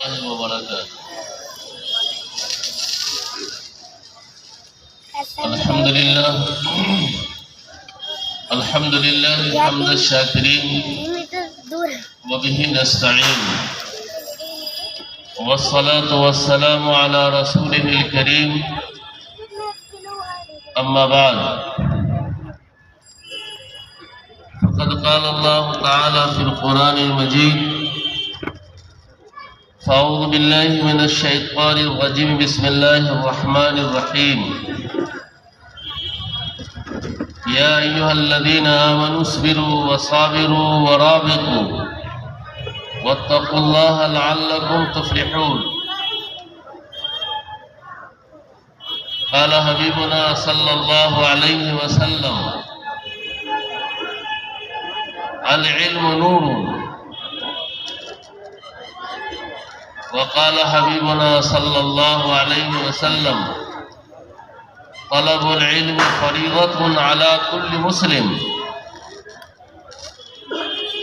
الله وبركاته. الحمد لله حمد الشاكرين وبه نستعين والصلاة والسلام على رسوله الكريم أما بعد فقد قال الله تعالى في القرآن المجيد فأعوذ بالله من الشيطان الرجيم بسم الله الرحمن الرحيم يا أيها الذين آمنوا اصبروا وصابروا ورابطوا واتقوا الله لعلكم تفلحون. قال حبيبنا صلى الله عليه وسلم العلم نور. وقال حبيبنا صلى الله عليه وسلم طلب العلم فريضة على كل مسلم.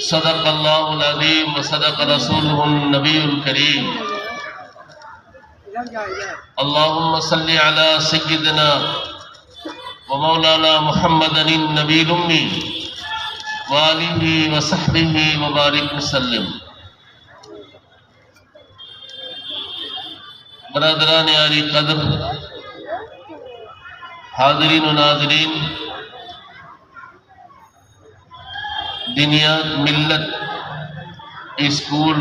صدق الله العظيم وصدق رسوله النبي الكريم. اللهم صل على سيدنا ومولانا محمد النبي الأمي وآله وصحبه وبارك وسلم. برادران عالی قدر، حاضرین و ناظرین، دینیات ملت اسکول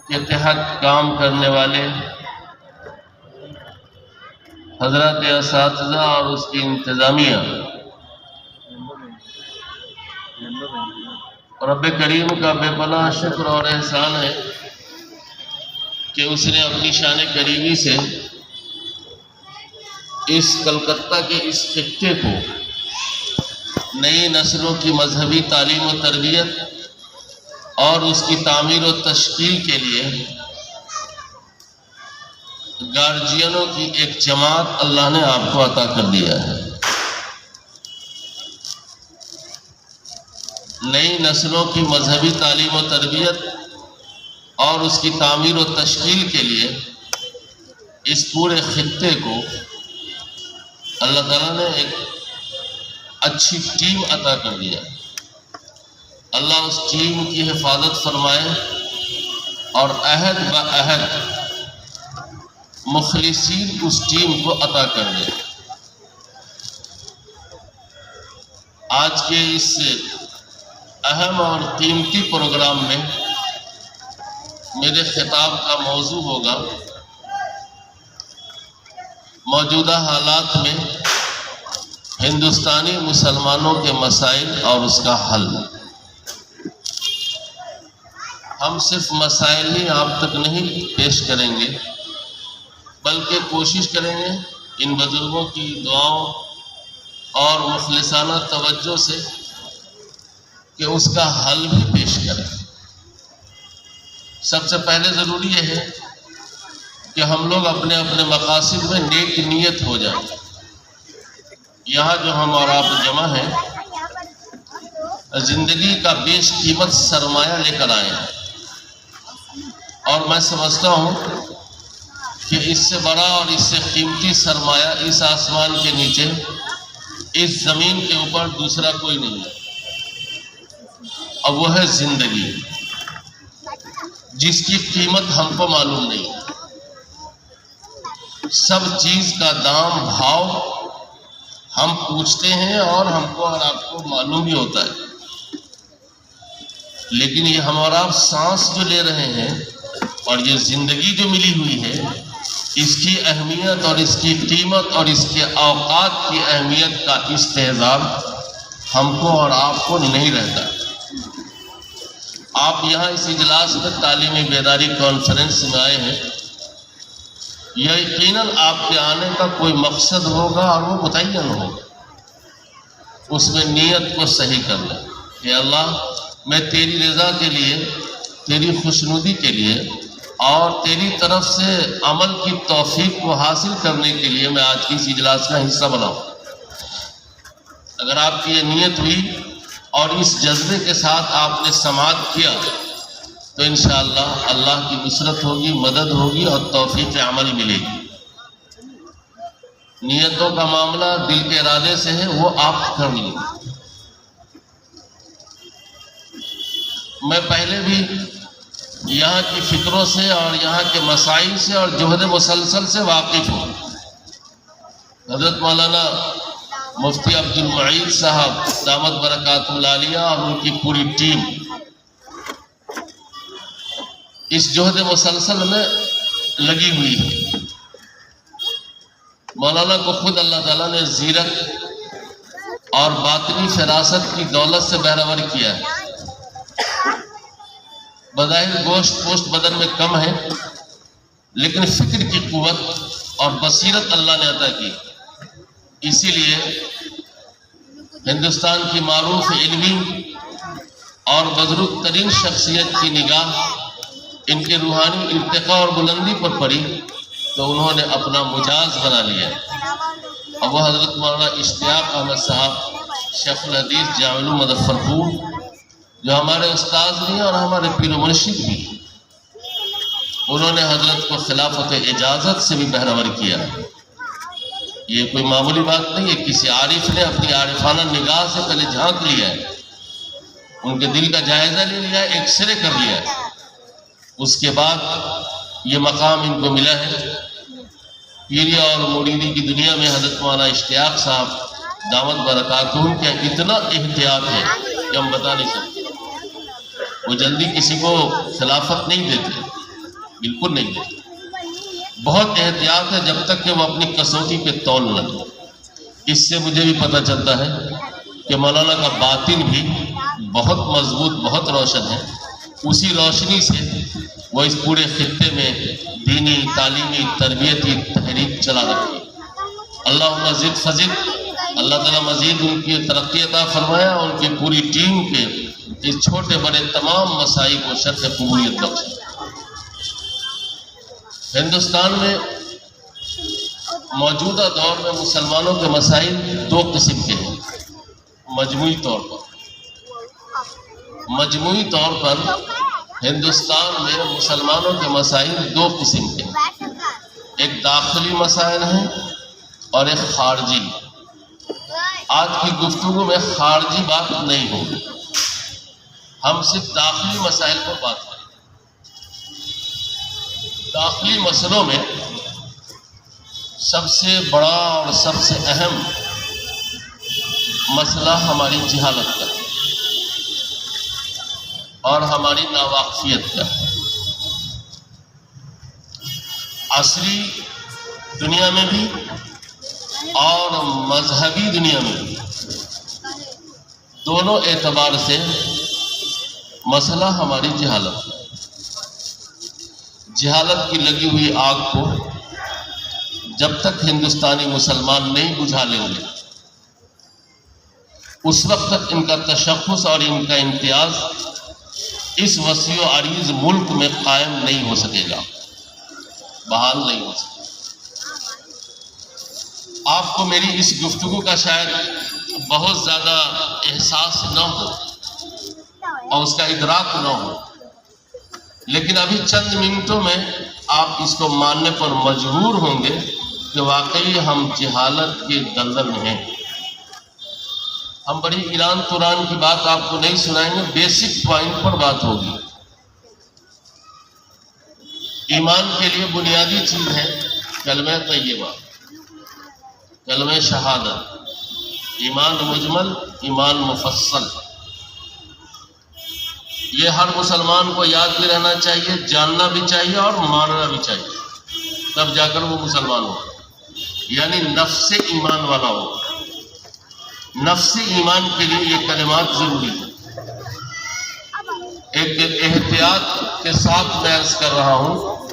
کے تحت کام کرنے والے حضرات اساتذہ اور اس کی انتظامیہ، رب کریم کا بے پناہ شکر اور احسان ہے کہ اس نے اپنی شان کریمی سے اس کلکتہ کے اس خطے کو نئی نسلوں کی مذہبی تعلیم و تربیت اور اس کی تعمیر و تشکیل کے لیے گارجینوں کی ایک جماعت اللہ نے آپ کو عطا کر دیا ہے. نئی نسلوں کی مذہبی تعلیم و تربیت اور اس کی تعمیر و تشکیل کے لیے اس پورے خطے کو اللہ تعالیٰ نے ایک اچھی ٹیم عطا کر دیا. اللہ اس ٹیم کی حفاظت فرمائے اور عہد بعہد مخلصین اس ٹیم کو عطا کر دے. آج کے اس اہم اور قیمتی پروگرام میں میرے خطاب کا موضوع ہوگا موجودہ حالات میں ہندوستانی مسلمانوں کے مسائل اور اس کا حل. ہم صرف مسائل ہی آپ تک نہیں پیش کریں گے بلکہ کوشش کریں گے ان بزرگوں کی دعاؤں اور مخلصانہ توجہ سے کہ اس کا حل بھی پیش کریں. سب سے پہلے ضروری یہ ہے کہ ہم لوگ اپنے اپنے مقاصد میں نیک نیت ہو جائیں. یہاں جو ہم اور آپ جمع ہیں زندگی کا بیش قیمت سرمایہ لے کر آئے ہیں اور میں سمجھتا ہوں کہ اس سے بڑا اور اس سے قیمتی سرمایہ اس آسمان کے نیچے اس زمین کے اوپر دوسرا کوئی نہیں ہے اور وہ ہے زندگی، جس کی قیمت ہم کو معلوم نہیں. سب چیز کا دام بھاؤ ہم پوچھتے ہیں اور ہم کو اور آپ کو معلوم بھی ہوتا ہے، لیکن یہ ہم اور آپ سانس جو لے رہے ہیں اور یہ زندگی جو ملی ہوئی ہے اس کی اہمیت اور اس کی قیمت اور اس کے اوقات کی اہمیت کا استحضار ہم کو اور آپ کو نہیں رہتا. آپ یہاں اس اجلاس میں تعلیمی بیداری کانفرنس میں آئے ہیں، یہ یقیناً آپ کے آنے کا کوئی مقصد ہوگا اور وہ متعین ہوگا. اس میں نیت کو صحیح کر لیں کہ اللہ میں تیری رضا کے لیے، تیری خوشنودی کے لیے اور تیری طرف سے عمل کی توفیق کو حاصل کرنے کے لیے میں آج کی اس اجلاس کا حصہ بناؤں. اگر آپ کی یہ نیت ہوئی اور اس جذبے کے ساتھ آپ نے سماعت کیا تو انشاءاللہ اللہ کی نصرت ہوگی، مدد ہوگی اور توفیق عمل ملے گی۔ نیتوں کا معاملہ دل کے ارادے سے ہے، وہ آپ کر لیں۔ میں پہلے بھی یہاں کی فکروں سے اور یہاں کے مسائل سے اور جہد مسلسل سے واقف ہوں۔ حضرت مولانا مفتی عبد المعید صاحب دامت برکاتہ العالیہ اور ان کی پوری ٹیم اس جہد مسلسل میں لگی ہوئی ہے۔ مولانا کو خود اللہ تعالیٰ نے زیرت اور باطنی فراست کی دولت سے بہرور کیا ہے۔ بظاہر گوشت پوشت بدن میں کم ہے، لیکن فکر کی قوت اور بصیرت اللہ نے عطا کی۔ اسی لیے ہندوستان کی معروف علمی اور بزرگ ترین شخصیت کی نگاہ ان کے روحانی ارتقاء اور بلندی پر پڑی تو انہوں نے اپنا مجاز بنا لیا۔ اب وہ حضرت مولانا اشتیاق احمد صاحب شیخ الحدیث جامع العلوم مظفر پور، جو ہمارے استاد بھی ہیں اور ہمارے پیر و مرشد بھی ہیں، انہوں نے حضرت کو خلافت اجازت سے بھی بہرور کیا ہے۔ یہ کوئی معمولی بات نہیں ہے، کسی عارف نے اپنی عارفانہ نگاہ سے پہلے جھانک لیا ہے، ان کے دل کا جائزہ لے لیا ہے، ایک سرے کر لیا ہے، اس کے بعد یہ مقام ان کو ملا ہے۔ پیری اور مریدی کی دنیا میں حضرت مولانا اشتیاق صاحب دامت برکاتہ کیا اتنا احتیاط ہے کہ ہم بتا نہیں سکتے۔ وہ جلدی کسی کو خلافت نہیں دیتے، بالکل نہیں دیتے، بہت احتیاط ہے جب تک کہ وہ اپنی کسوٹی پہ تول نہ دے۔ اس سے مجھے بھی پتہ چلتا ہے کہ مولانا کا باطن بھی بہت مضبوط، بہت روشن ہے۔ اسی روشنی سے وہ اس پورے خطے میں دینی، تعلیمی، تربیتی تحریک چلا رکھی۔ اللہ مزید فضل، اللہ تعالیٰ مزید ان کی ترقی عطا فرمایا، ان کی پوری ٹیم کے اس چھوٹے بڑے تمام مسائل کو شرف قبولیت بخشے۔ ہندوستان میں موجودہ دور میں مسلمانوں کے مسائل دو قسم کے ہیں۔ مجموعی طور پر ہندوستان میں مسلمانوں کے مسائل دو قسم کے ہیں، ایک داخلی مسائل ہیں اور ایک خارجی۔ آج کی گفتگو میں خارجی بات نہیں ہوگی، ہم صرف داخلی مسائل پر بات کریں۔ داخلی مسئلوں میں سب سے بڑا اور سب سے اہم مسئلہ ہماری جہالت کا ہے اور ہماری ناواقفیت کا ہے۔ عصری دنیا میں بھی اور مذہبی دنیا میں بھی، دونوں اعتبار سے مسئلہ ہماری جہالت ہے۔ جہالت کی لگی ہوئی آگ کو جب تک ہندوستانی مسلمان نہیں بجھا لیں گے، اس وقت تک ان کا تشخص اور ان کا امتیاز اس وسیع و عریض ملک میں قائم نہیں ہو سکے گا، بحال نہیں ہو سکے گا۔ آپ کو میری اس گفتگو کا شاید بہت زیادہ احساس نہ ہو اور اس کا ادراک نہ ہو، لیکن ابھی چند منٹوں میں آپ اس کو ماننے پر مجبور ہوں گے کہ واقعی ہم جہالت کے دلدل میں ہیں۔ ہم بڑی ایران توران کی بات آپ کو نہیں سنائیں گے، بیسک پوائنٹ پر بات ہوگی۔ ایمان کے لیے بنیادی چیز ہے کلمہ طیبہ، کلمہ شہادت، ایمان مجمل، ایمان مفصل۔ یہ ہر مسلمان کو یاد بھی رہنا چاہیے، جاننا بھی چاہیے اور ماننا بھی چاہیے، تب جا کر وہ مسلمان ہو، یعنی نفس ایمان والا ہو۔ نفس ایمان کے لیے یہ کلمات ضروری ہیں۔ ایک احتیاط کے ساتھ میں عرض کر رہا ہوں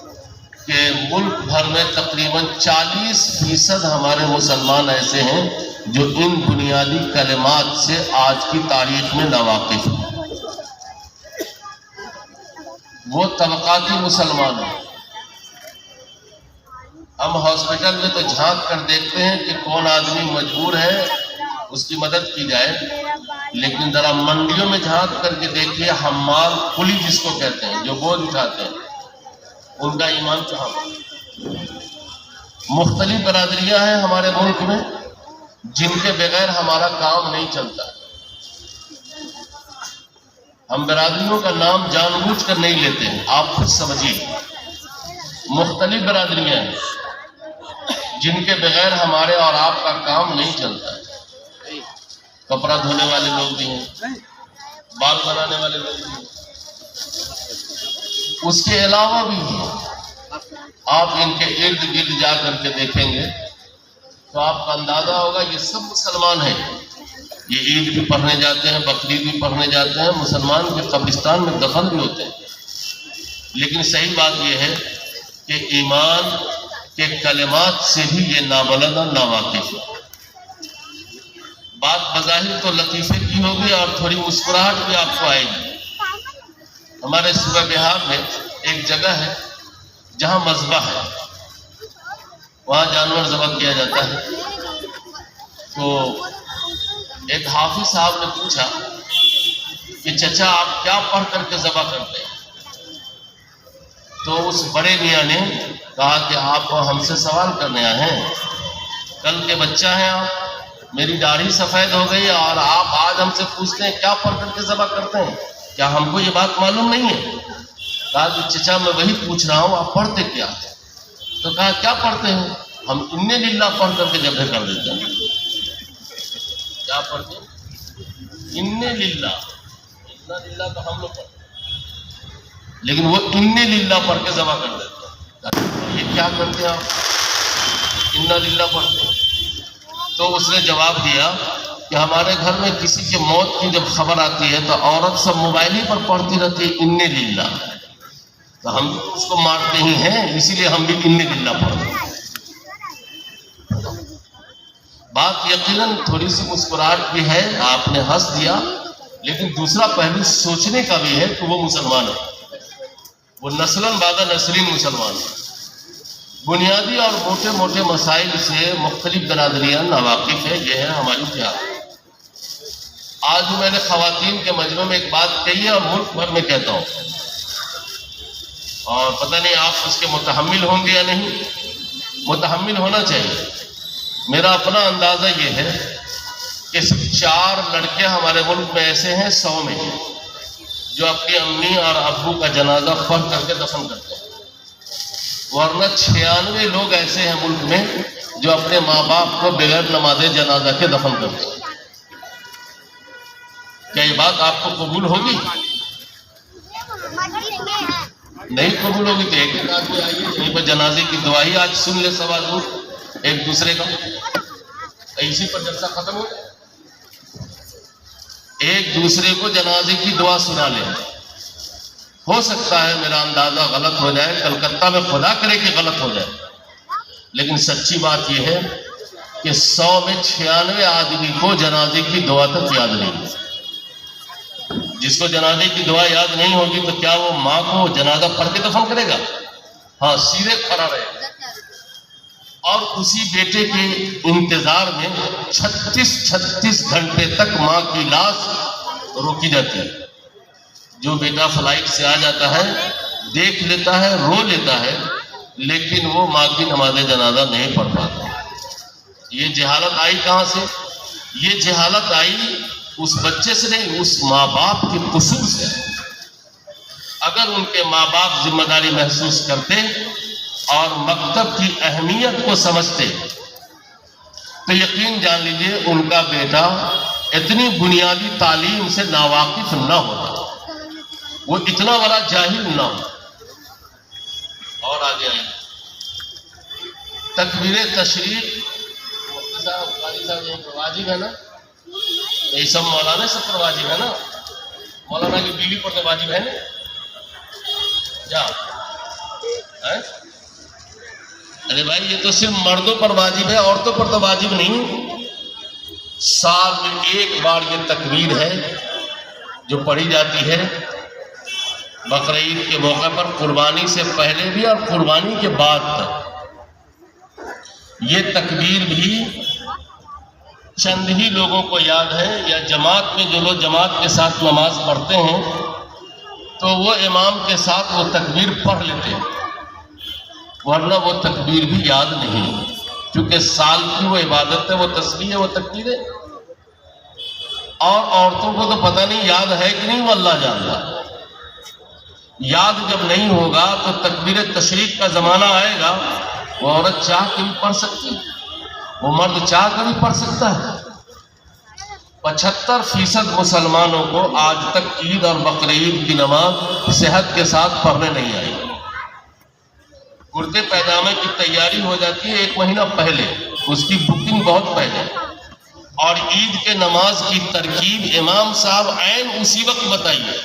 کہ ملک بھر میں تقریباً 40% ہمارے مسلمان ایسے ہیں جو ان بنیادی کلمات سے آج کی تاریخ میں ناواقف ہیں۔ وہ طبقاتی مسلمان ہیں۔ ہم ہاسپٹل میں تو جھانک کر دیکھتے ہیں کہ کون آدمی مجبور ہے، اس کی مدد کی جائے، لیکن ذرا منڈیوں میں جھانک کر کے دیکھیے، حمال کلی جس کو کہتے ہیں، جو بوجھ اٹھاتے ہیں، ان کا ایمان کہاں؟ مختلف برادریاں ہیں ہمارے ملک میں جن کے بغیر ہمارا کام نہیں چلتا۔ ہم برادریوں کا نام جان بوجھ کر نہیں لیتے ہیں، آپ خود سمجھیے۔ مختلف برادریاں ہیں جن کے بغیر ہمارے اور آپ کا کام نہیں چلتا ہے۔ کپڑا دھونے والے لوگ بھی ہیں، بال بنانے والے لوگ بھی ہیں، اس کے علاوہ بھی ہیں۔ آپ ان کے ارد گرد جا کر کے دیکھیں گے تو آپ کا اندازہ ہوگا یہ سب مسلمان ہیں۔ یہ عید بھی پڑھنے جاتے ہیں، بقرعید بھی پڑھنے جاتے ہیں، مسلمان کے قبرستان میں دفن بھی ہوتے ہیں۔ لیکن صحیح بات یہ ہے کہ ایمان کے کلمات سے بھی یہ نابلد اور ناواقف ہے۔ بات بظاہر تو لطیفے کی ہوگی اور تھوڑی مسکراہٹ بھی آپ کو آئے گی۔ ہمارے صوبہ بہار میں ایک جگہ ہے جہاں مذبح ہے، وہاں جانور ذبح کیا جاتا ہے۔ تو ایک حافظ صاحب نے پوچھا کہ چچا آپ کیا پڑھ کر کے ذبح کرتے ہیں؟ تو اس بڑے میاں نے کہا کہ آپ ہم سے سوال کرنے آئے ہیں، کل کے بچہ ہیں آپ، میری داڑھی سفید ہو گئی اور آپ آج ہم سے پوچھتے ہیں کیا پڑھ کر کے ذبح کرتے ہیں، کیا ہم کو یہ بات معلوم نہیں ہے؟ کہا کہ چچا میں وہی پوچھ رہا ہوں، آپ پڑھتے کیا؟ تو کہا کیا پڑھتے ہیں؟ ہم ان للہ پڑھ کر کے ذبح کر دیتے ہیں۔ کیا پڑھتے ہیں؟ ان للہ، اتنا للہ تو ہم لوگ پڑھتے ہیں، لیکن وہ ان للہ پڑھ کے ذبح کر دیتے ہیں۔ یہ کیا کرتے ہیں آپ؟ ان للہ پڑھتے ہیں۔ تو اس نے جواب دیا کہ ہمارے گھر میں کسی کے موت کی جب خبر آتی ہے تو عورت سب موبائل ہی پر پڑھتی رہتی ہے ان للہ، تو ہم اس کو مارتے ہی ہیں، اسی لیے ہم بھی ان للہ پڑھتے ہیں۔ بات یقیناً تھوڑی سی مسکراہٹ بھی ہے، آپ نے ہنس دیا، لیکن دوسرا پہلو سوچنے کا بھی ہے کہ وہ مسلمان ہے، وہ نسلاً بعد نسلین مسلمان ہے۔ بنیادی اور موٹے موٹے مسائل سے مختلف برادریاں ناواقف ہے، یہ ہے ہماری جہاد۔ آج میں نے خواتین کے مجمع میں ایک بات کہی ہے اور ملک بھر میں کہتا ہوں، اور پتہ نہیں آپ اس کے متحمل ہوں گے یا نہیں، متحمل ہونا چاہیے۔ میرا اپنا اندازہ یہ ہے کہ 4 لڑکے ہمارے ملک میں ایسے ہیں 100 میں جو اپنی امی اور ابو کا جنازہ پڑھ کر کے دفن کرتے ہیں، ورنہ 96 لوگ ایسے ہیں ملک میں جو اپنے ماں باپ کو بغیر نماز جنازہ کے دفن کرتے ہیں۔ کیا یہ بات آپ کو قبول ہوگی؟ نہیں قبول ہوگی تو ایک آدمی آئیے یہیں پر جنازے کی دعا ہی آج سن لے سب آدمی ایک دوسرے کا، اسی پر جلسہ ختم ہو جائے، ایک دوسرے کو جنازے کی دعا سنا لے۔ ہو سکتا ہے میرا اندازہ غلط ہو جائے، کلکتہ میں خدا کرے کہ غلط ہو جائے، لیکن سچی بات یہ ہے کہ 100 میں 96 آدمی کو جنازے کی دعا تک یاد نہیں ہے۔ جس کو جنازے کی دعا یاد نہیں ہوگی تو کیا وہ ماں کو جنازہ پڑھ کے دفن کرے گا؟ ہاں، سیدھے کھڑا رہے گا، اور اسی بیٹے کے انتظار میں 36 گھنٹے تک ماں کی لاش روکی جاتی ہے۔ جو بیٹا فلائٹ سے آ جاتا ہے، دیکھ لیتا ہے، رو لیتا ہے، لیکن وہ ماں کی نماز جنازہ نہیں پڑھ پاتا۔ یہ جہالت آئی کہاں سے؟ یہ جہالت آئی اس بچے سے نہیں، اس ماں باپ کے قصور سے۔ اگر ان کے ماں باپ ذمہ داری محسوس کرتے اور مکتب کی اہمیت کو سمجھتے تو یقین جان لیجیے ان کا بیٹا اتنی بنیادی تعلیم سے ناواقف نہ ہوتا، وہ اتنا بڑا جاہل نہ ہو۔ اور آگے آئیے، تکبیر تشریق مفتی صاحب قاری صاحب یہ واجب ہے نا؟ یہ سب مولانا سب پر واجب ہے نا؟ مولانا کی بیوی پر تو واجب ہے نا؟ کیا ارے بھائی یہ تو صرف مردوں پر واجب ہے، عورتوں پر تو واجب نہیں۔ سال میں ایک بار یہ تکبیر ہے جو پڑھی جاتی ہے بقرعید کے موقع پر، قربانی سے پہلے بھی اور قربانی کے بعد تک۔ یہ تکبیر بھی چند ہی لوگوں کو یاد ہے، یا جماعت میں جو لوگ جماعت کے ساتھ نماز پڑھتے ہیں تو وہ امام کے ساتھ وہ تکبیر پڑھ لیتے ہیں، ورنہ وہ تکبیر بھی یاد نہیں، کیونکہ سال کی وہ عبادت ہے، وہ تسبیح ہے، وہ تکبیر ہے۔ اور عورتوں کو تو پتہ نہیں یاد ہے کہ نہیں، وہ اللہ جانتا۔ یاد جب نہیں ہوگا تو تکبیر تشریق کا زمانہ آئے گا، وہ عورت چاہ کے بھی پڑھ سکتی ہے، وہ مرد چاہ کر بھی پڑھ سکتا ہے۔ 75% مسلمانوں کو آج تک عید اور بقرعید کی نماز صحت کے ساتھ پڑھنے نہیں آئی۔ کرتے پیجامے کی تیاری ہو جاتی ہے 1 مہینہ پہلے، اس کی بکنگ بہت پہلے، اور عید کے نماز کی ترکیب امام صاحب عین اسی وقت بتائیے۔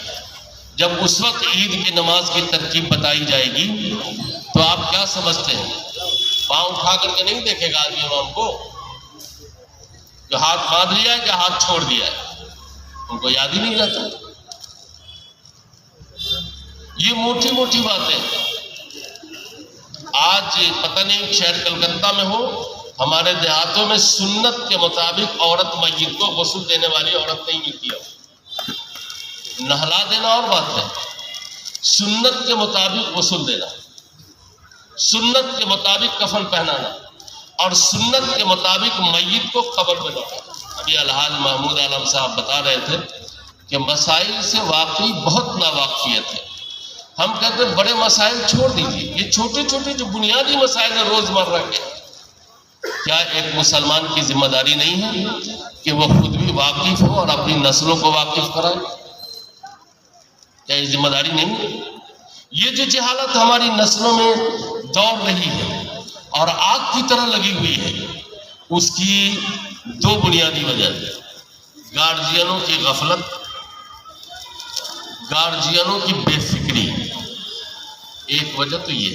جب اس وقت عید کی نماز کی ترکیب بتائی جائے گی تو آپ کیا سمجھتے ہیں؟ پاؤں اٹھا کر کے نہیں دیکھے گا آدمی امام کو کہ ہاتھ باندھ لیا ہے کہ ہاتھ چھوڑ دیا ہے، ان کو یاد ہی نہیں رہتا۔ یہ موٹی موٹی باتیں آج پتہ نہیں شہر کلکتہ میں ہو، ہمارے دیہاتوں میں سنت کے مطابق عورت میت کو غسل دینے والی عورت نہیں ملتی ہے۔ نہلا دینا اور بات ہے، سنت کے مطابق غسل دینا، سنت کے مطابق کفن پہنانا، اور سنت کے مطابق میت کو قبر میں لوٹانا۔ ابھی الحاج محمود عالم صاحب بتا رہے تھے کہ مسائل سے واقعی بہت ناواقفیت ہے۔ ہم کہتے ہیں بڑے مسائل چھوڑ دیجیے، یہ چھوٹے چھوٹے جو بنیادی مسائل ہیں روزمرہ کے، کیا ایک مسلمان کی ذمہ داری نہیں ہے کہ وہ خود بھی واقف ہو اور اپنی نسلوں کو واقف کرائے؟ کیا یہ ذمہ داری نہیں ہے؟ یہ جو جہالت ہماری نسلوں میں دوڑ رہی ہے اور آگ کی طرح لگی ہوئی ہے، اس کی 2 بنیادی وجہ ہے۔ گارجینوں کی غفلت، گارجینوں کی بے فکری۔ ایک وجہ تو یہ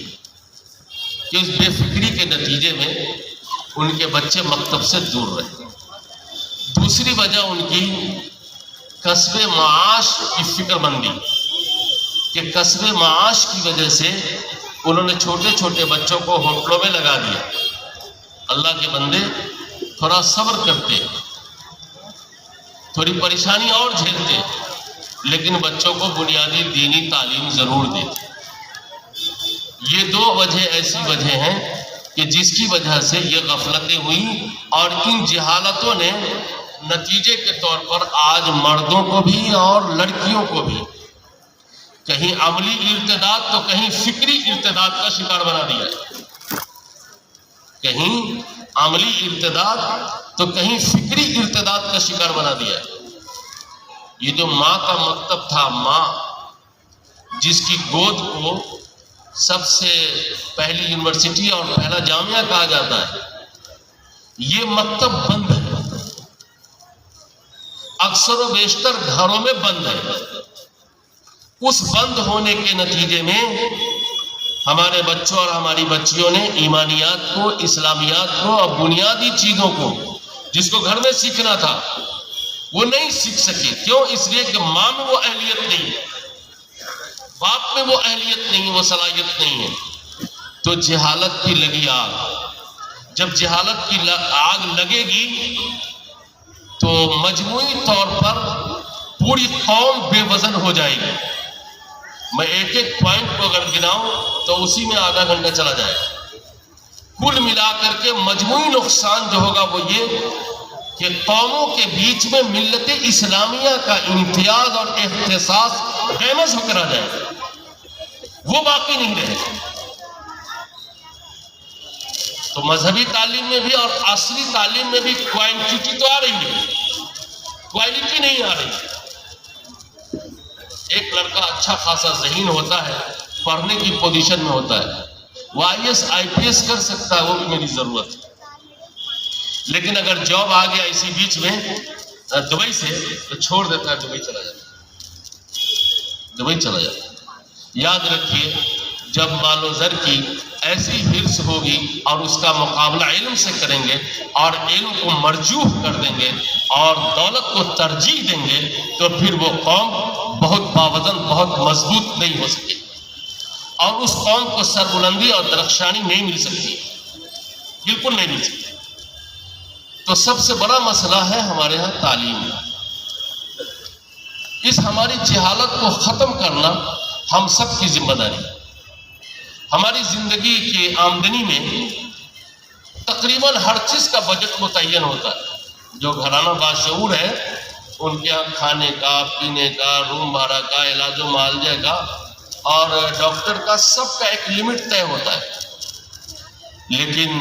کہ اس بے فکری کے نتیجے میں ان کے بچے مکتب سے دور رہے۔ دوسری وجہ ان کی کسب معاش کی فکر مندی، کہ کسب معاش کی وجہ سے انہوں نے چھوٹے چھوٹے بچوں کو ہوٹلوں میں لگا دیا۔ اللہ کے بندے تھوڑا صبر کرتے، تھوڑی پریشانی اور جھیلتے، لیکن بچوں کو بنیادی دینی تعلیم ضرور دیتے۔ یہ 2 وجہ ایسی وجہ ہیں کہ جس کی وجہ سے یہ غفلتیں ہوئیں، اور ان جہالتوں نے نتیجے کے طور پر آج مردوں کو بھی اور لڑکیوں کو بھی کہیں عملی ارتداد تو کہیں فکری ارتداد کا شکار بنا دیا ہے۔ کہیں عملی ارتداد تو کہیں فکری ارتداد کا شکار بنا دیا ہے۔ یہ جو ماں کا مکتب تھا، ماں جس کی گود کو سب سے پہلی یونیورسٹی اور پہلا جامعہ کہا جاتا ہے، یہ مکتب بند ہے، اکثر و بیشتر گھروں میں بند ہے۔ اس بند ہونے کے نتیجے میں ہمارے بچوں اور ہماری بچیوں نے ایمانیات کو، اسلامیات کو اور بنیادی چیزوں کو جس کو گھر میں سیکھنا تھا وہ نہیں سیکھ سکے۔ کیوں؟ اس لیے کہ ماں میں وہ اہلیت نہیں ہے، باپ میں وہ اہلیت نہیں ہے، وہ صلاحیت نہیں ہے۔ تو جہالت کی لگی آگ، جب جہالت کی آگ لگے گی تو مجموعی طور پر پوری قوم بے وزن ہو جائے گی۔ میں ایک ایک پوائنٹ کو اگر گناؤں تو اسی میں آدھا گھنٹہ چلا جائے گا۔ کل ملا کر کے مجموعی نقصان جو ہوگا وہ یہ کہ قوموں کے بیچ میں ملت اسلامیہ کا امتیاز اور اختصاص فیمس ہو کر آ جائے گا، وہ باقی نہیں رہے گا۔ تو مذہبی تعلیم میں بھی اور عصری تعلیم میں بھی کوانٹٹی تو آ رہی ہے، کوالٹی نہیں آ رہی ہے۔ ایک لڑکا اچھا خاصا ذہین ہوتا ہے، پڑھنے کی پوزیشن میں ہوتا ہے، وہ IAS IPS کر سکتا ہے، وہ بھی میری ضرورت ہے، لیکن اگر جاب آ گیا اسی بیچ میں دبئی سے تو چھوڑ دیتا ہے، دبئی چلا جاتا ہے، دبئی چلا جاتا ہے۔ یاد رکھیے، جب مال و زر کی ایسی حرص ہوگی اور اس کا مقابلہ علم سے کریں گے اور علم کو مرجوح کر دیں گے اور دولت کو ترجیح دیں گے تو پھر وہ قوم بہت باوزن، بہت مضبوط نہیں ہو سکے، اور اس قوم کو سربلندی اور درخشانی نہیں مل سکتی، بالکل نہیں مل سکتی۔ تو سب سے بڑا مسئلہ ہے ہمارے ہاں تعلیم۔ اس ہماری جہالت کو ختم کرنا ہم سب کی ذمہ داری۔ ہماری زندگی کی آمدنی میں تقریباً ہر چیز کا بجٹ متعین ہوتا ہے۔ جو گھرانہ باشعور ہے ان کے یہاں کھانے کا، پینے کا، روم بھاڑا کا، علاج و معالجے کا اور ڈاکٹر کا، سب کا ایک لمٹ طے ہوتا ہے، لیکن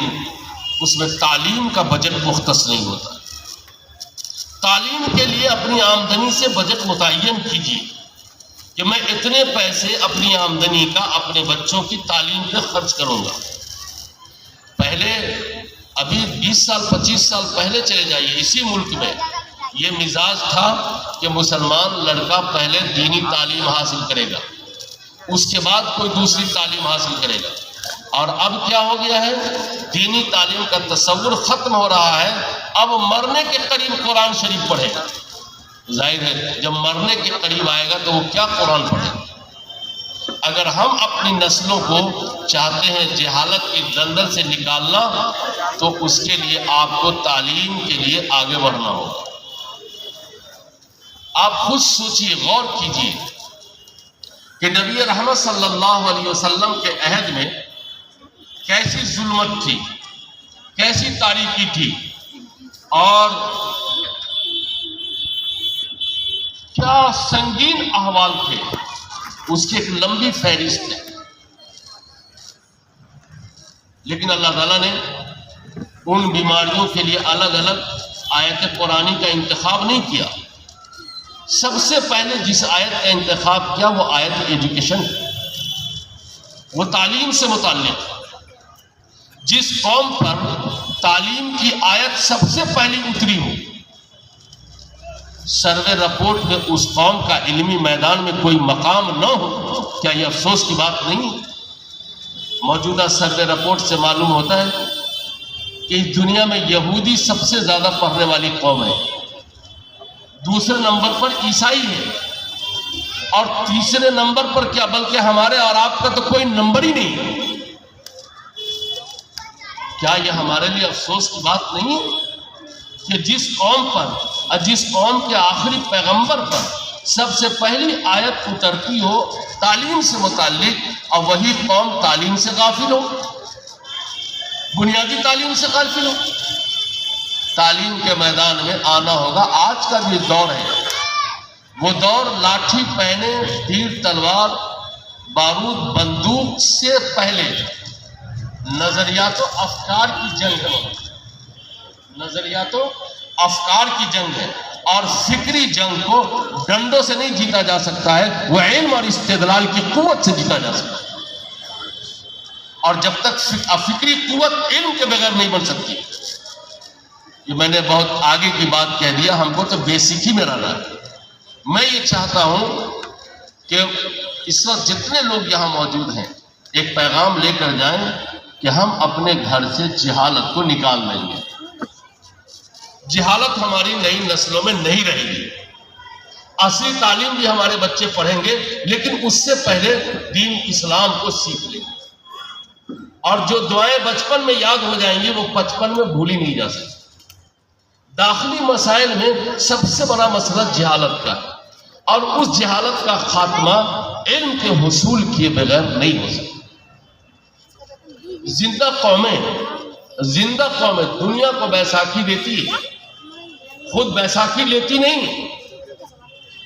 اس میں تعلیم کا بجٹ مختص نہیں ہوتا۔ تعلیم کے لیے اپنی آمدنی سے بجٹ متعین کیجیے کہ میں اتنے پیسے اپنی آمدنی کا اپنے بچوں کی تعلیم پہ خرچ کروں گا۔ پہلے ابھی 20 سال 25 سال پہلے چلے جائیے، اسی ملک میں یہ مزاج تھا کہ مسلمان لڑکا پہلے دینی تعلیم حاصل کرے گا، اس کے بعد کوئی دوسری تعلیم حاصل کرے گا۔ اور اب کیا ہو گیا ہے، دینی تعلیم کا تصور ختم ہو رہا ہے۔ اب مرنے کے قریب قرآن شریف پڑھے گا۔ ظاہر ہے جب مرنے کے قریب آئے گا تو وہ کیا قرآن پڑھے گا؟ اگر ہم اپنی نسلوں کو چاہتے ہیں جہالت کی دلدل سے نکالنا تو اس کے لیے آپ کو تعلیم کے لیے آگے بڑھنا ہوگا۔ آپ خود سوچئے، غور کیجئے کہ نبی رحمت صلی اللہ علیہ وسلم کے عہد میں کیسی ظلمت تھی، کیسی تاریکی تھی، اور کیا سنگین احوال تھے، اس کی ایک لمبی فہرست ہے۔ لیکن اللہ تعالیٰ نے ان بیماریوں کے لیے الگ الگ آیت قرآنی کا انتخاب نہیں کیا۔ سب سے پہلے جس آیت کا انتخاب کیا وہ آیت ایجوکیشن، وہ تعلیم سے متعلق۔ جس قوم پر تعلیم کی آیت سب سے پہلی اتری ہو، سروے رپورٹ میں اس قوم کا علمی میدان میں کوئی مقام نہ ہو، کیا یہ افسوس کی بات نہیں؟ موجودہ سروے رپورٹ سے معلوم ہوتا ہے کہ اس دنیا میں یہودی سب سے زیادہ پڑھنے والی قوم ہے، دوسرے نمبر پر عیسائی ہے، اور تیسرے نمبر پر کیا بلکہ ہمارے اور آپ کا تو کوئی نمبر ہی نہیں۔ کیا یہ ہمارے لیے افسوس کی بات نہیں ہے کہ جس قوم پر اور جس قوم کے آخری پیغمبر پر سب سے پہلی آیت اترتی ہو تعلیم سے متعلق، اور وہی قوم تعلیم سے غافل ہو، بنیادی تعلیم سے غافل ہو؟ تعلیم کے میدان میں آنا ہوگا۔ آج کا جو دور ہے وہ دور لاٹھی پہنے، تیر تلوار بارود بندوق سے پہلے نظریات و افکار کی جنگ ہے، نظریات و افکار کی جنگ ہے، اور فکری جنگ کو ڈنڈوں سے نہیں جیتا جا سکتا ہے، وہ علم اور استدلال کی قوت سے جیتا جا سکتا ہے۔ اور جب تک فکری قوت علم کے بغیر نہیں بن سکتی، یہ میں نے بہت آگے کی بات کہہ دیا، ہم کو تو بیسک ہی میں رہنا ہے۔ میں یہ چاہتا ہوں کہ اس وقت جتنے لوگ یہاں موجود ہیں ایک پیغام لے کر جائیں کہ ہم اپنے گھر سے جہالت کو نکال لیں گے۔ جہالت ہماری نئی نسلوں میں نہیں رہے گی۔ اصلی تعلیم بھی ہمارے بچے پڑھیں گے، لیکن اس سے پہلے دین اسلام کو سیکھ لیں گے، اور جو دعائیں بچپن میں یاد ہو جائیں گی وہ بچپن میں بھولی نہیں جا سکتی۔ داخلی مسائل میں سب سے بڑا مسئلہ جہالت کا ہے، اور اس جہالت کا خاتمہ علم کے حصول کیے بغیر نہیں ہو سکتا۔ زندہ قومیں دنیا کو بیساکھی دیتی ہے، خود بیساکھی لیتی نہیں۔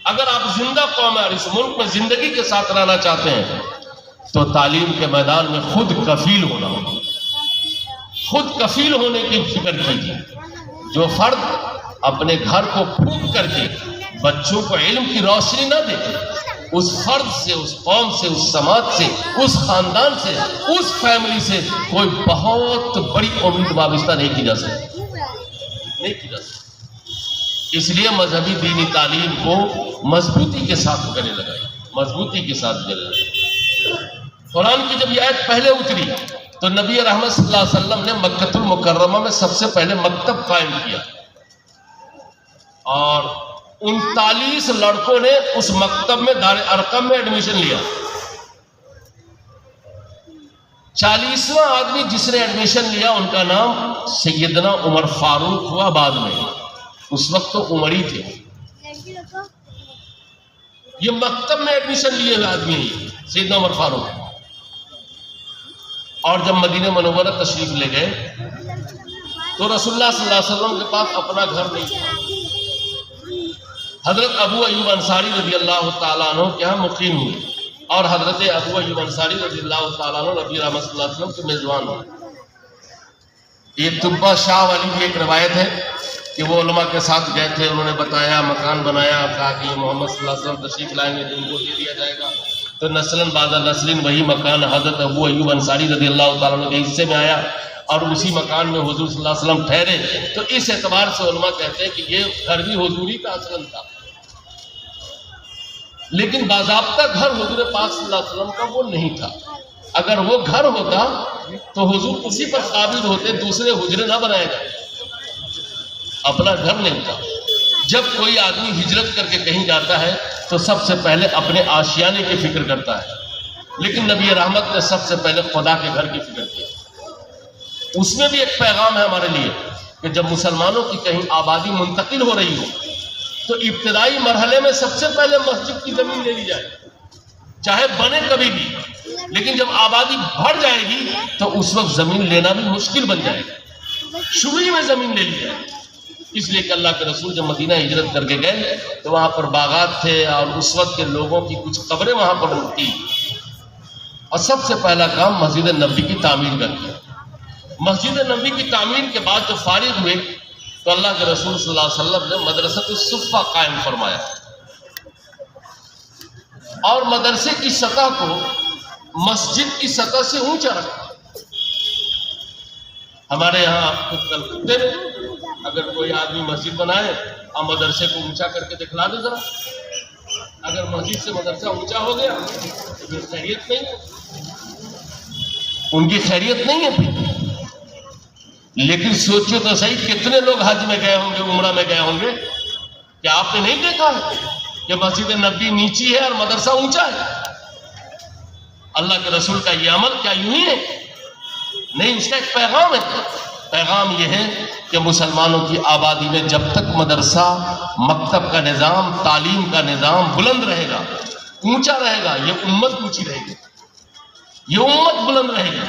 اگر آپ زندہ قوم اور اس ملک میں زندگی کے ساتھ رہنا چاہتے ہیں تو تعلیم کے میدان میں خود کفیل ہونا ہوگا۔ خود کفیل ہونے کی فکر کیجیے۔ جو فرد اپنے گھر کو پھونک کر کے بچوں کو علم کی روشنی نہ دے، اس فرد سے، اس قوم سے، اس سماج سے، اس خاندان سے، اس فیملی سے کوئی بہت بڑی امید وابستہ نہیں کی جا سکتی، نہیں کی جا سکتی۔ اس لیے مذہبی دینی تعلیم کو مضبوطی کے ساتھ گلے لگائیں، مضبوطی کے ساتھ گلے لگائیں۔ قرآن کی جب یہ آیت پہلے اتری تو نبی رحمت صلی اللہ علیہ وسلم نے مکہ المکرمہ میں سب سے پہلے مکتب قائم کیا، اور 39 لڑکوں نے اس مکتب میں دار ارقم میں ایڈمیشن لیا۔ 40واں آدمی جس نے ایڈمیشن لیا ان کا نام سیدنا عمر فاروق ہوا بعد میں، اس وقت تو عمر ہی تھے. یہ مکتب میں ایڈمیشن لیے ہوئے آدمی ہیں سیدنا عمر فاروق. اور جب مدینہ منورہ تشریف لے گئے تو رسول اللہ صلی اللہ علیہ وسلم کے پاس اپنا گھر نہیں تھا. حضرت ابو ایوب انصاری رضی اللہ تعالیٰ عنہ کے ہاں مقیم ہوئے، اور حضرت ابو ایوب انصاری رضی اللہ تعالیٰ عنہ نبی رحمت صلی اللہ علیہ وسلم کے میزبان ہوئے. یہ طبہ شاہ والی بھی ایک روایت ہے کہ وہ علماء کے ساتھ گئے تھے، انہوں نے بتایا، مکان بنایا، کہا کہ یہ محمد صلی اللہ علیہ وسلم تشریف لائیں گے تو ان کو دے دیا جائے گا. تو نسلاً بعد نسلیں وہی مکان حضرت ابو ایوب انصاری رضی اللہ تعالیٰ عنہ کے حصے میں آیا، اور اسی مکان میں حضور صلی اللہ علیہ وسلم ٹھہرے. تو اس اعتبار سے علماء کہتے ہیں کہ یہ گھر بھی حضوری کا اصلاً تھا، لیکن باضابطہ گھر حضور پاک صلی اللہ علیہ وسلم کا وہ نہیں تھا. اگر وہ گھر ہوتا تو حضور اسی پر قابض ہوتے، دوسرے حجرے نہ بنائے جائے. اپنا گھر نہیں تھا. جب کوئی آدمی ہجرت کر کے کہیں جاتا ہے تو سب سے پہلے اپنے آشیانے کی فکر کرتا ہے، لیکن نبی رحمت نے سب سے پہلے خدا کے گھر کی فکر کی. اس میں بھی ایک پیغام ہے ہمارے لیے کہ جب مسلمانوں کی کہیں آبادی منتقل ہو رہی ہو تو ابتدائی مرحلے میں سب سے پہلے مسجد کی زمین لے لی جائے، چاہے بنے کبھی بھی. لیکن جب آبادی بڑھ جائے گی تو اس وقت زمین لینا بھی مشکل بن جائے گا. شروع میں زمین لے لی جائے. اس لیے کہ اللہ کے رسول جب مدینہ ہجرت کر کے گئے تو وہاں پر باغات تھے، اور اس وقت کے لوگوں کی کچھ قبریں وہاں پر تھی، اور سب سے پہلا کام مسجد نبوی کی تعمیر کا کیا. مسجد نبوی کی تعمیر کے بعد جو فارغ ہوئے تو اللہ کے رسول صلی اللہ علیہ وسلم نے مدرسۃ الصفہ قائم فرمایا، اور مدرسے کی سطح کو مسجد کی سطح سے اونچا رکھا. ہمارے یہاں کلکتے میں اگر کوئی آدمی مسجد بنائے اور مدرسے کو اونچا کر کے دکھلا دے ذرا، اگر مسجد سے مدرسہ اونچا ہو گیا تو پھر خیریت نہیں ہے، ان کی خیریت نہیں ہے پھر. لیکن سوچو تو صحیح، کتنے لوگ حج میں گئے ہوں گے، عمرہ میں گئے ہوں گے، کیا آپ نے نہیں دیکھا ہے کہ مسجد نبوی نیچی ہے اور مدرسہ اونچا ہے؟ اللہ کے رسول کا یہ عمل کیا یوں ہی ہے؟ نہیں، اس کا ایک پیغام ہے. پیغام یہ ہے کہ مسلمانوں کی آبادی میں جب تک مدرسہ، مکتب کا نظام، تعلیم کا نظام بلند رہے گا، اونچا رہے گا، یہ امت اونچی رہے گی، یہ امت بلند رہے گی.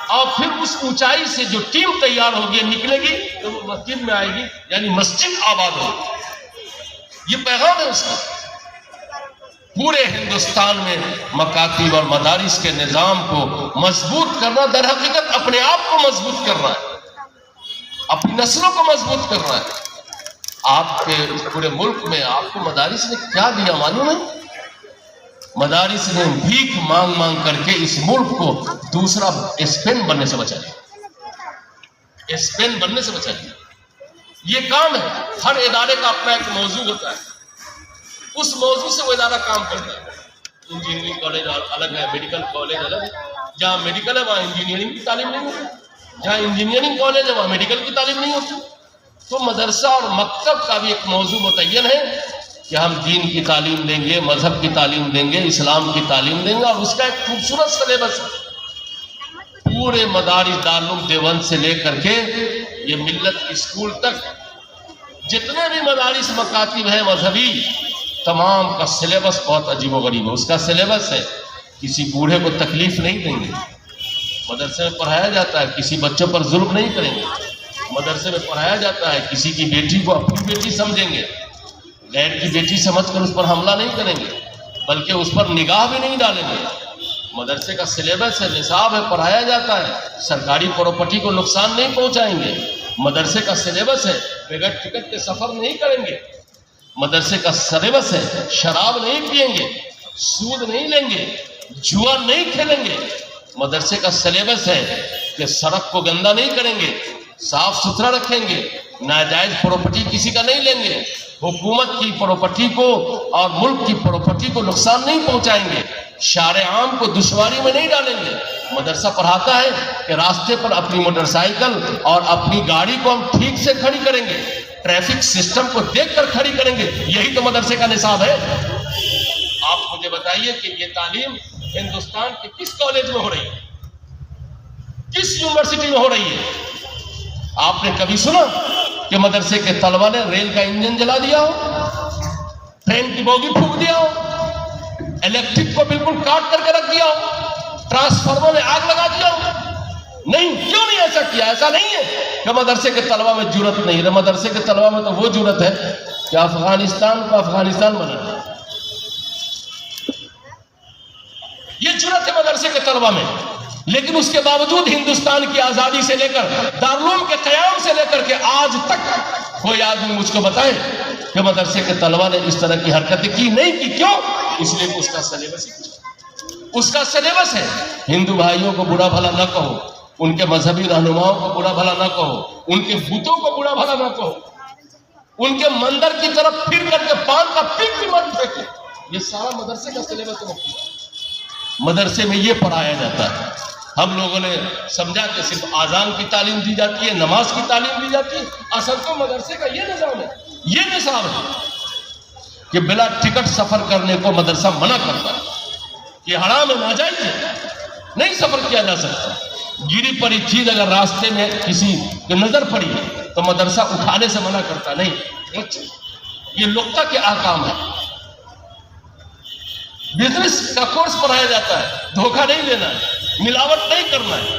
اور پھر اس اونچائی سے جو ٹیم تیار ہوگی، نکلے گی تو وہ مسجد میں آئے گی، یعنی مسجد آباد ہوگی. یہ پیغام ہے اس کا. پورے ہندوستان میں مکاتب اور مدارس کے نظام کو مضبوط کرنا، در حقیقت اپنے آپ کو مضبوط کرنا ہے، اپنی نسلوں کو مضبوط کرنا ہے. آپ کے پورے ملک میں آپ کو مدارس نے کیا دیا معلوم ہے؟ مدارس نے بھیک مانگ مانگ کر کے اس ملک کو دوسرا اسپین بننے سے بچا لیا. اسپین بننے سے بچا لیا. یہ کام ہے. ہر ادارے کا اپنا ایک موضوع ہوتا ہے، اس موضوع سے وہ ادارہ کام کرتا ہے. انجینئرنگ کالج الگ ہے، میڈیکل کالج الگ ہے. جہاں میڈیکل ہے وہاں انجینئرنگ کی تعلیم نہیں ہوتی، جہاں انجینئرنگ کالج ہے وہاں میڈیکل کی تعلیم نہیں ہوتی. تو مدرسہ اور مکتب کا بھی ایک موضوع متعین ہے کہ ہم دین کی تعلیم دیں گے، مذہب کی تعلیم دیں گے، اسلام کی تعلیم دیں گے، اور اس کا ایک خوبصورت سلیبس ہے. پورے مدارس دارالعلوم دیوبند سے لے کر کے یہ ملت اسکول تک جتنے بھی مدارس مکاتب ہیں مذہبی، تمام کا سلیبس بہت عجیب و غریب ہے. اس کا سلیبس ہے کسی بوڑھے کو تکلیف نہیں دیں گے، مدرسے میں پڑھایا جاتا ہے کسی بچوں پر ظلم نہیں کریں گے. مدرسے میں پڑھایا جاتا ہے کسی کی بیٹی کو اپنی بیٹی سمجھیں گے، غیر کی بیٹی سمجھ کر اس پر حملہ نہیں کریں گے، بلکہ اس پر نگاہ بھی نہیں ڈالیں گے. مدرسے کا سلیبس ہے، نصاب ہے، پڑھایا جاتا ہے. سرکاری پراپرٹی کو نقصان نہیں پہنچائیں گے. مدرسے کا سلیبس ہے بغیر ٹکٹ کے سفر نہیں کریں گے. مدرسے کا سلیبس ہے شراب نہیں پئیں گے، سود نہیں لیں گے، جوا نہیں کھیلیں گے. مدرسے کا سلیبس ہے کہ سڑک کو گندا نہیں کریں گے، صاف ستھرا رکھیں گے، ناجائز پراپرٹی کسی کا نہیں لیں گے، حکومت کی پراپرٹی کو اور ملک کی پراپرٹی کو نقصان نہیں پہنچائیں گے، شارع عام کو دشواری میں نہیں ڈالیں گے. مدرسہ پڑھاتا ہے کہ راستے پر اپنی موٹر سائیکل اور اپنی گاڑی کو ہم ٹھیک سے کھڑی کریں گے، ٹریفک سسٹم کو دیکھ کر کھڑی کریں گے. یہی تو مدرسے کا نصاب ہے. آپ مجھے بتائیے کہ یہ تعلیم ہندوستان کے کس کالج میں ہو رہی ہے، کس یونیورسٹی میں ہو رہی ہے؟ آپ نے کبھی سنا کہ مدرسے کے طلبہ نے ریل کا انجن جلا دیا ہو، ٹرین کی بوگی پھونک دیا ہو، الیکٹرک کو بالکل کاٹ کر کے رکھ دیا ہو، ٹرانسفارمر میں آگ لگا دیا ہو؟ نہیں. کیوں نہیں ایسا کیا؟ ایسا نہیں ہے کہ مدرسے کے طلبہ میں جرت نہیں ہے. مدرسے کے طلبہ میں تو وہ جرت ہے کہ افغانستان کو افغانستان بنا دیا. یہ جرت ہے مدرسے کے طلبہ میں. لیکن اس کے باوجود ہندوستان کی آزادی سے لے کر دارالعلوم کے قیام سے لے کر کے آج تک کوئی آدمی مجھ کو بتائے کہ مدرسے کے طلبہ نے اس طرح کی حرکتیں کی نہیں کی. کیوں؟ اس لیے کہ اس کا سلیبس اس کا سلیبس ہے. ہندو بھائیوں کو برا بھلا نہ کہو، ان کے مذہبی رہنماؤں کو برا بھلا نہ کہو، ان کے بتوں کو برا بھلا نہ کہو، ان کے مندر کی طرف پھر کر کے پان کا پک بھی مت پھینکو. یہ سارا مدرسے کا سلیبس ہے. مدرسے میں یہ پڑھایا جاتا ہے. ہم لوگوں نے سمجھا کہ صرف اذان کی تعلیم دی جاتی ہے، نماز کی تعلیم دی جاتی ہے. اصل تو مدرسے کا یہ نظام ہے، یہ نصاب ہے کہ بلا ٹکٹ سفر کرنے کو مدرسہ منع کرتا ہے. یہ حرام ہے، ناجائز ہے، نہیں سفر کیا جا سکتا. گری پڑی چیز اگر راستے میں کسی کی نظر پڑی تو مدرسہ اٹھانے سے منع کرتا نہیں. یہ لقطہ کے احکام ہے. بزنس کا کورس پڑھایا جاتا ہے، دھوکہ نہیں دینا ہے، ملاوٹ نہیں کرنا ہے.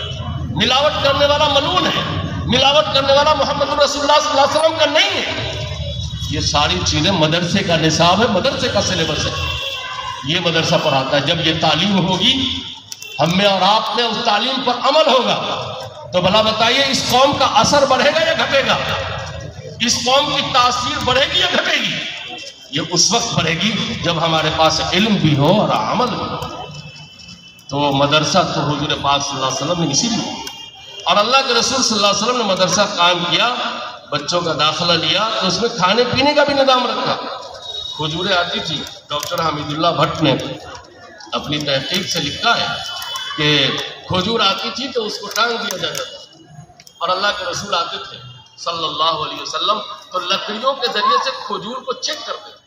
ملاوٹ کرنے والا ملعون ہے، ملاوٹ کرنے والا محمد رسول اللہ صلی اللہ علیہ وسلم کا نہیں ہے. یہ ساری چیزیں مدرسے کا نصاب ہے، مدرسے کا سلیبس ہے. یہ مدرسہ پڑھاتا ہے. جب یہ تعلیم ہوگی، ہم میں اور آپ میں اس تعلیم پر عمل ہوگا، تو بھلا بتائیے اس قوم کا اثر بڑھے گا یا گھٹے گا؟ اس قوم کی تاثیر بڑھے گی یا گھٹے گی؟ یہ اس وقت بڑھے گی جب ہمارے پاس علم بھی ہو اور عمل بھی ہو. تو مدرسہ تو حضور پاک صلی اللہ علیہ وسلم نے اسی لیے، اور اللہ کے رسول صلی اللہ علیہ وسلم نے مدرسہ قائم کیا، بچوں کا داخلہ لیا تو اس میں کھانے پینے کا بھی نظام رکھا. کھجوریں آتی تھی. ڈاکٹر حمید اللہ بھٹ نے اپنی تحقیق سے لکھا ہے کہ کھجور آتی تھی تو اس کو ٹانگ دیا جاتا تھا، اور اللہ کے رسول آتے تھے صلی اللہ علیہ وسلم تو لکڑیوں کے ذریعے سے کھجور کو چیک کرتے تھے.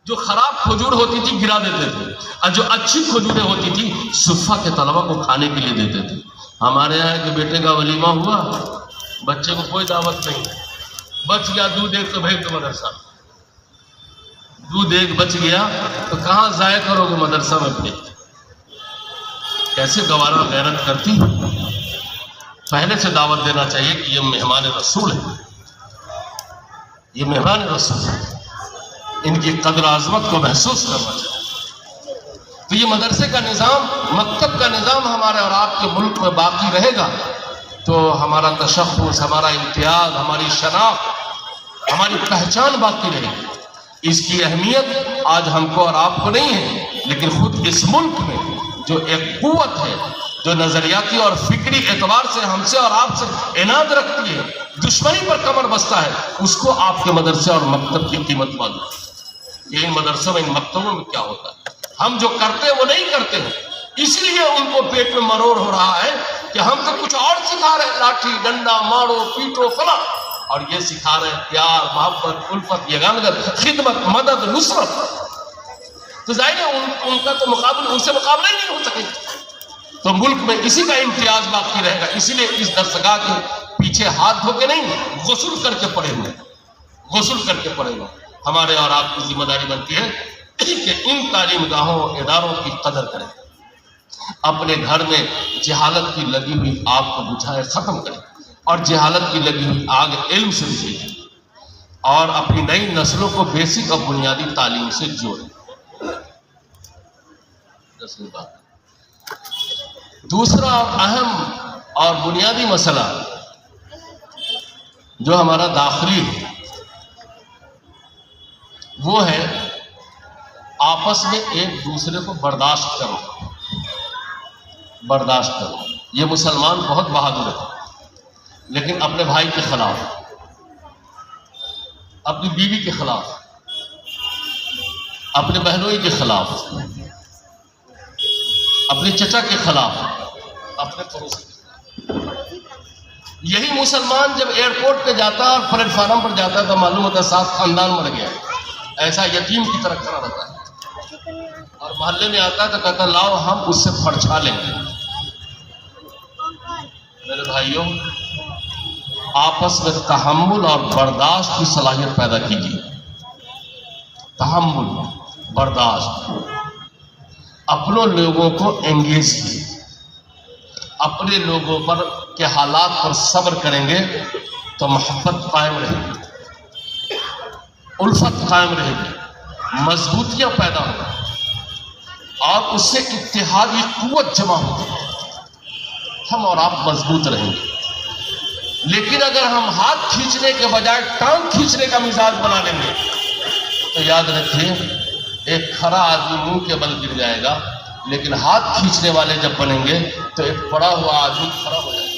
جو خراب کھجور ہوتی تھی گرا دیتے تھے، اور جو اچھی کھجوریں ہوتی تھی صفہ کے طلبہ کو کھانے کے لیے دیتے تھے. ہمارے یہاں کہ بیٹے کا ولیمہ ہوا، بچے کو کوئی دعوت نہیں، بچ گیا دودھ ایک تو بھیج دو مدرسہ. دودھ ایک بچ گیا تو کہاں ضائع کرو گے؟ مدرسہ میں بھیج. کیسے گوارا غیرت کرتی؟ پہلے سے دعوت دینا چاہیے کہ یہ مہمان رسول ہے، یہ مہمان رسول ہے، ان کی قدر عظمت کو محسوس کرنا چاہیے. تو یہ مدرسے کا نظام، مکتب کا نظام ہمارے اور آپ کے ملک میں باقی رہے گا تو ہمارا تشخص، ہمارا امتیاز، ہماری شناخت، ہماری پہچان باقی رہے گی. اس کی اہمیت آج ہم کو اور آپ کو نہیں ہے، لیکن خود اس ملک میں جو ایک قوت ہے جو نظریاتی اور فکری اعتبار سے ہم سے اور آپ سے عناد رکھتی ہے، دشمنی پر کمر بستہ ہے، اس کو آپ کے مدرسے اور مکتب کی قیمت معلوم ہے کہ ان مدرسوں میں، ان مکتبوں میں کیا ہوتا ہے. ہم جو کرتے ہیں وہ نہیں کرتے ہیں، اس لیے ان کو پیٹ میں مرور ہو رہا ہے کہ ہم تو کچھ اور سکھا رہے ہیں، لاٹھی ڈنڈا مارو پیٹو فلاں، اور یہ سکھا رہے ہیں پیار، محبت، الفت، یگانگت، خدمت، مدد، نصرت. تو ظاہر ہے ان کا تو مقابلہ، ان سے مقابلہ ہی نہیں ہو سکے. تو ملک میں اسی کا امتیاز باقی رہے گا. اسی لیے اس درسگاہ کے پیچھے ہاتھ دھو کے نہیں، غسل کر کے پڑے ہوئے، غسل کر کے پڑے ہوئے. ہمارے اور آپ کی ذمہ داری بنتی ہے کہ ان تعلیم گاہوں، اداروں کی قدر کریں، اپنے گھر میں جہالت کی لگی ہوئی آگ کو بجھائے ختم کریں، اور جہالت کی لگی ہوئی آگ علم سے بجھائیں، اور اپنی نئی نسلوں کو بیسک اور بنیادی تعلیم سے جوڑیں. دوسرا اہم اور بنیادی مسئلہ جو ہمارا داخلی ہے وہ ہے آپس میں ایک دوسرے کو برداشت کرو. برداشت کرو. یہ مسلمان بہت بہادر ہے، لیکن اپنے بھائی کے خلاف، اپنی بیوی کے خلاف، اپنے بہنوئی کے خلاف، اپنے چچا کے خلاف، اپنے پڑوسی کے خلاف. یہی مسلمان جب ایئرپورٹ پہ جاتا ہے اور پلیٹ فارم پر جاتا ہے تو معلوم ہوتا ہے ساتھ خاندان مر گیا، ایسا یتیم کی طرح کھڑا رہتا ہے. اور محلے میں آتا ہے تو کہتا ہے لاؤ ہم اس سے پھڑچھا لیں گے. میرے بھائیوں، آپس میں تحمل اور برداشت کی صلاحیت پیدا کیجیے. تحمل، برداشت. اپنے لوگوں کو انگیج کیجیے. اپنے لوگوں پر کے حالات پر صبر کریں گے تو محبت قائم رہے گی، الفت قائم رہے گی، مضبوطیاں پیدا ہوں اور اس سے اتحادی قوت جمع ہوگی. ہم اور آپ مضبوط رہیں گے. لیکن اگر ہم ہاتھ کھینچنے کے بجائے ٹانگ کھینچنے کا مزاج بنا لیں گے تو یاد رکھیے ایک کھڑا آدمی منہ کے بل گر جائے گا، لیکن ہاتھ کھینچنے والے جب بنیں گے تو ایک پڑا ہوا آدمی کھڑا ہو جائے گا.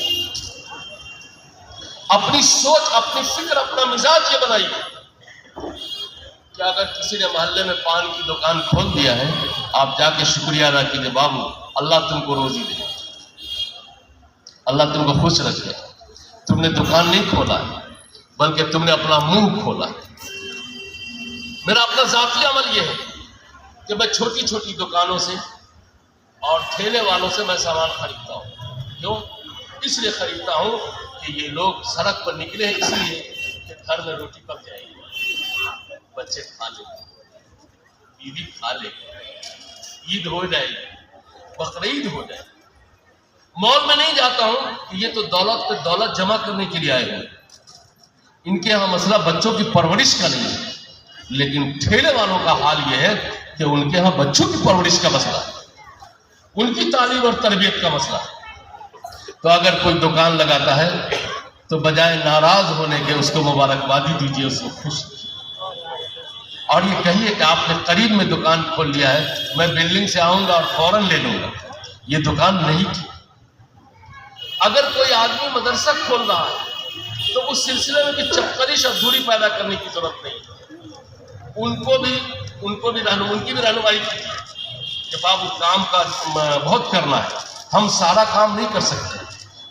اپنی سوچ، اپنی فکر، اپنا مزاج یہ بنائیے کہ اگر کسی نے محلے میں پان کی دکان کھول دیا ہے، آپ جا کے شکریہ ادا کیجیے، بابو اللہ تم کو روزی دے، اللہ تم کو خوش رکھے. تم نے دکان نہیں کھولا بلکہ تم نے اپنا منہ کھولا. میرا اپنا ذاتی عمل یہ ہے کہ میں چھوٹی چھوٹی دکانوں سے اور ٹھیلے والوں سے میں سامان خریدتا ہوں. کیوں؟ اس لیے خریدتا ہوں کہ یہ لوگ سڑک پر نکلے ہیں اس لیے کہ گھر میں روٹی پک جائے گی، بچے کھا لیں گے، بیوی کھا لے گی، عید ہو جائے گی، بقرعید ہو جائے گی. مال میں نہیں جاتا ہوں کہ یہ تو دولت پہ دولت جمع کرنے کے لیے آئے ہوئے. ان کے یہاں مسئلہ بچوں کی پرورش کا نہیں ہے، لیکن ٹھیلے والوں کا حال یہ ہے کہ ان کے یہاں بچوں کی پرورش کا مسئلہ ہے، ان کی تعلیم اور تربیت کا مسئلہ ہے. تو اگر کوئی دکان لگاتا ہے تو بجائے ناراض ہونے کے اس کو مبارکبادی دیجیے، اس کو خوش اور یہ کہیے کہ آپ نے قریب میں دکان کھول لیا ہے، میں بلڈنگ سے آؤں گا اور فوراً لے لوں گا. یہ دکان نہیں تھی. اگر کوئی آدمی مدرسہ کھول رہا ہے تو اس سلسلے میں بھی چپکرش اور دوری پیدا کرنے کی ضرورت نہیں. ان کو بھی ان کی بھی رہنمائی کیجیے کہ بابو کام کا بہت کرنا ہے، ہم سارا کام نہیں کر سکتے.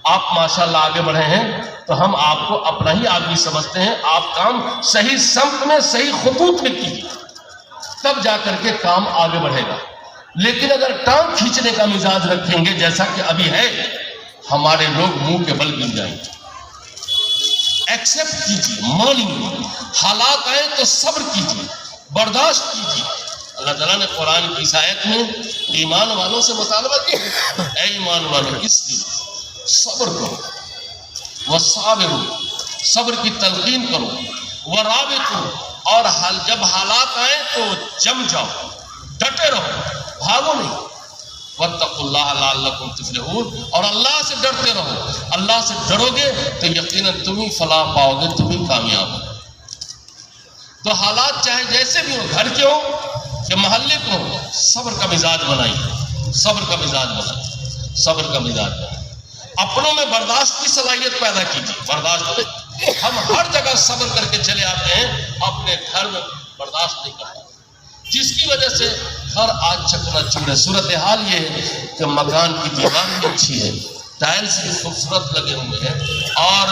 آپ ماشاءاللہ آگے بڑھے ہیں تو ہم آپ کو اپنا ہی آدمی سمجھتے ہیں. آپ کام صحیح سمت میں، صحیح خطوط میں کیجیے، تب جا کر کے کام آگے بڑھے گا. لیکن اگر ٹانگ کھینچنے کا مزاج رکھیں گے جیسا کہ ابھی ہے، ہمارے لوگ منہ کے بل گر جائیں گے. ایکسپٹ کیجیے، مانیے. حالات آئے تو صبر کیجیے، برداشت کیجیے. اللہ تعالیٰ نے قرآن کی اس آیت میں ایمان والوں سے مطالبہ کیا، اے ایمان والوں اس لیے صبر کرو، وصابروا، صبر کی تلقین کرو، ورابطوا، اور جب حالات آئیں تو جم جاؤ، ڈٹے رہو، بھاگو نہیں. واتقوا اللہ لعلکم تفلحون، اور اللہ سے ڈرتے رہو. اللہ سے ڈرو گے تو یقیناً تم ہی فلاح پاؤ گے، تم ہی کامیاب ہو. تو حالات چاہے جیسے بھی ہو، گھر کے ہو کہ محلے کو ہو، صبر کا مزاج بنائیے، صبر کا مزاج بنائیے، صبر کا مزاج بنائیے. اپنوں میں برداشت کی صلاحیت پیدا کیجیے. برداشت ہم ہر جگہ صبر کر کے چلے آتے ہیں، اپنے گھر میں برداشت نہیں کرتے، جس کی وجہ سے گھر آج چکنا چور ہے. صورتحال یہ ہے کہ مکان کی دیوار بھی اچھی ہے، ٹائلز بھی خوبصورت لگے ہوئے ہیں اور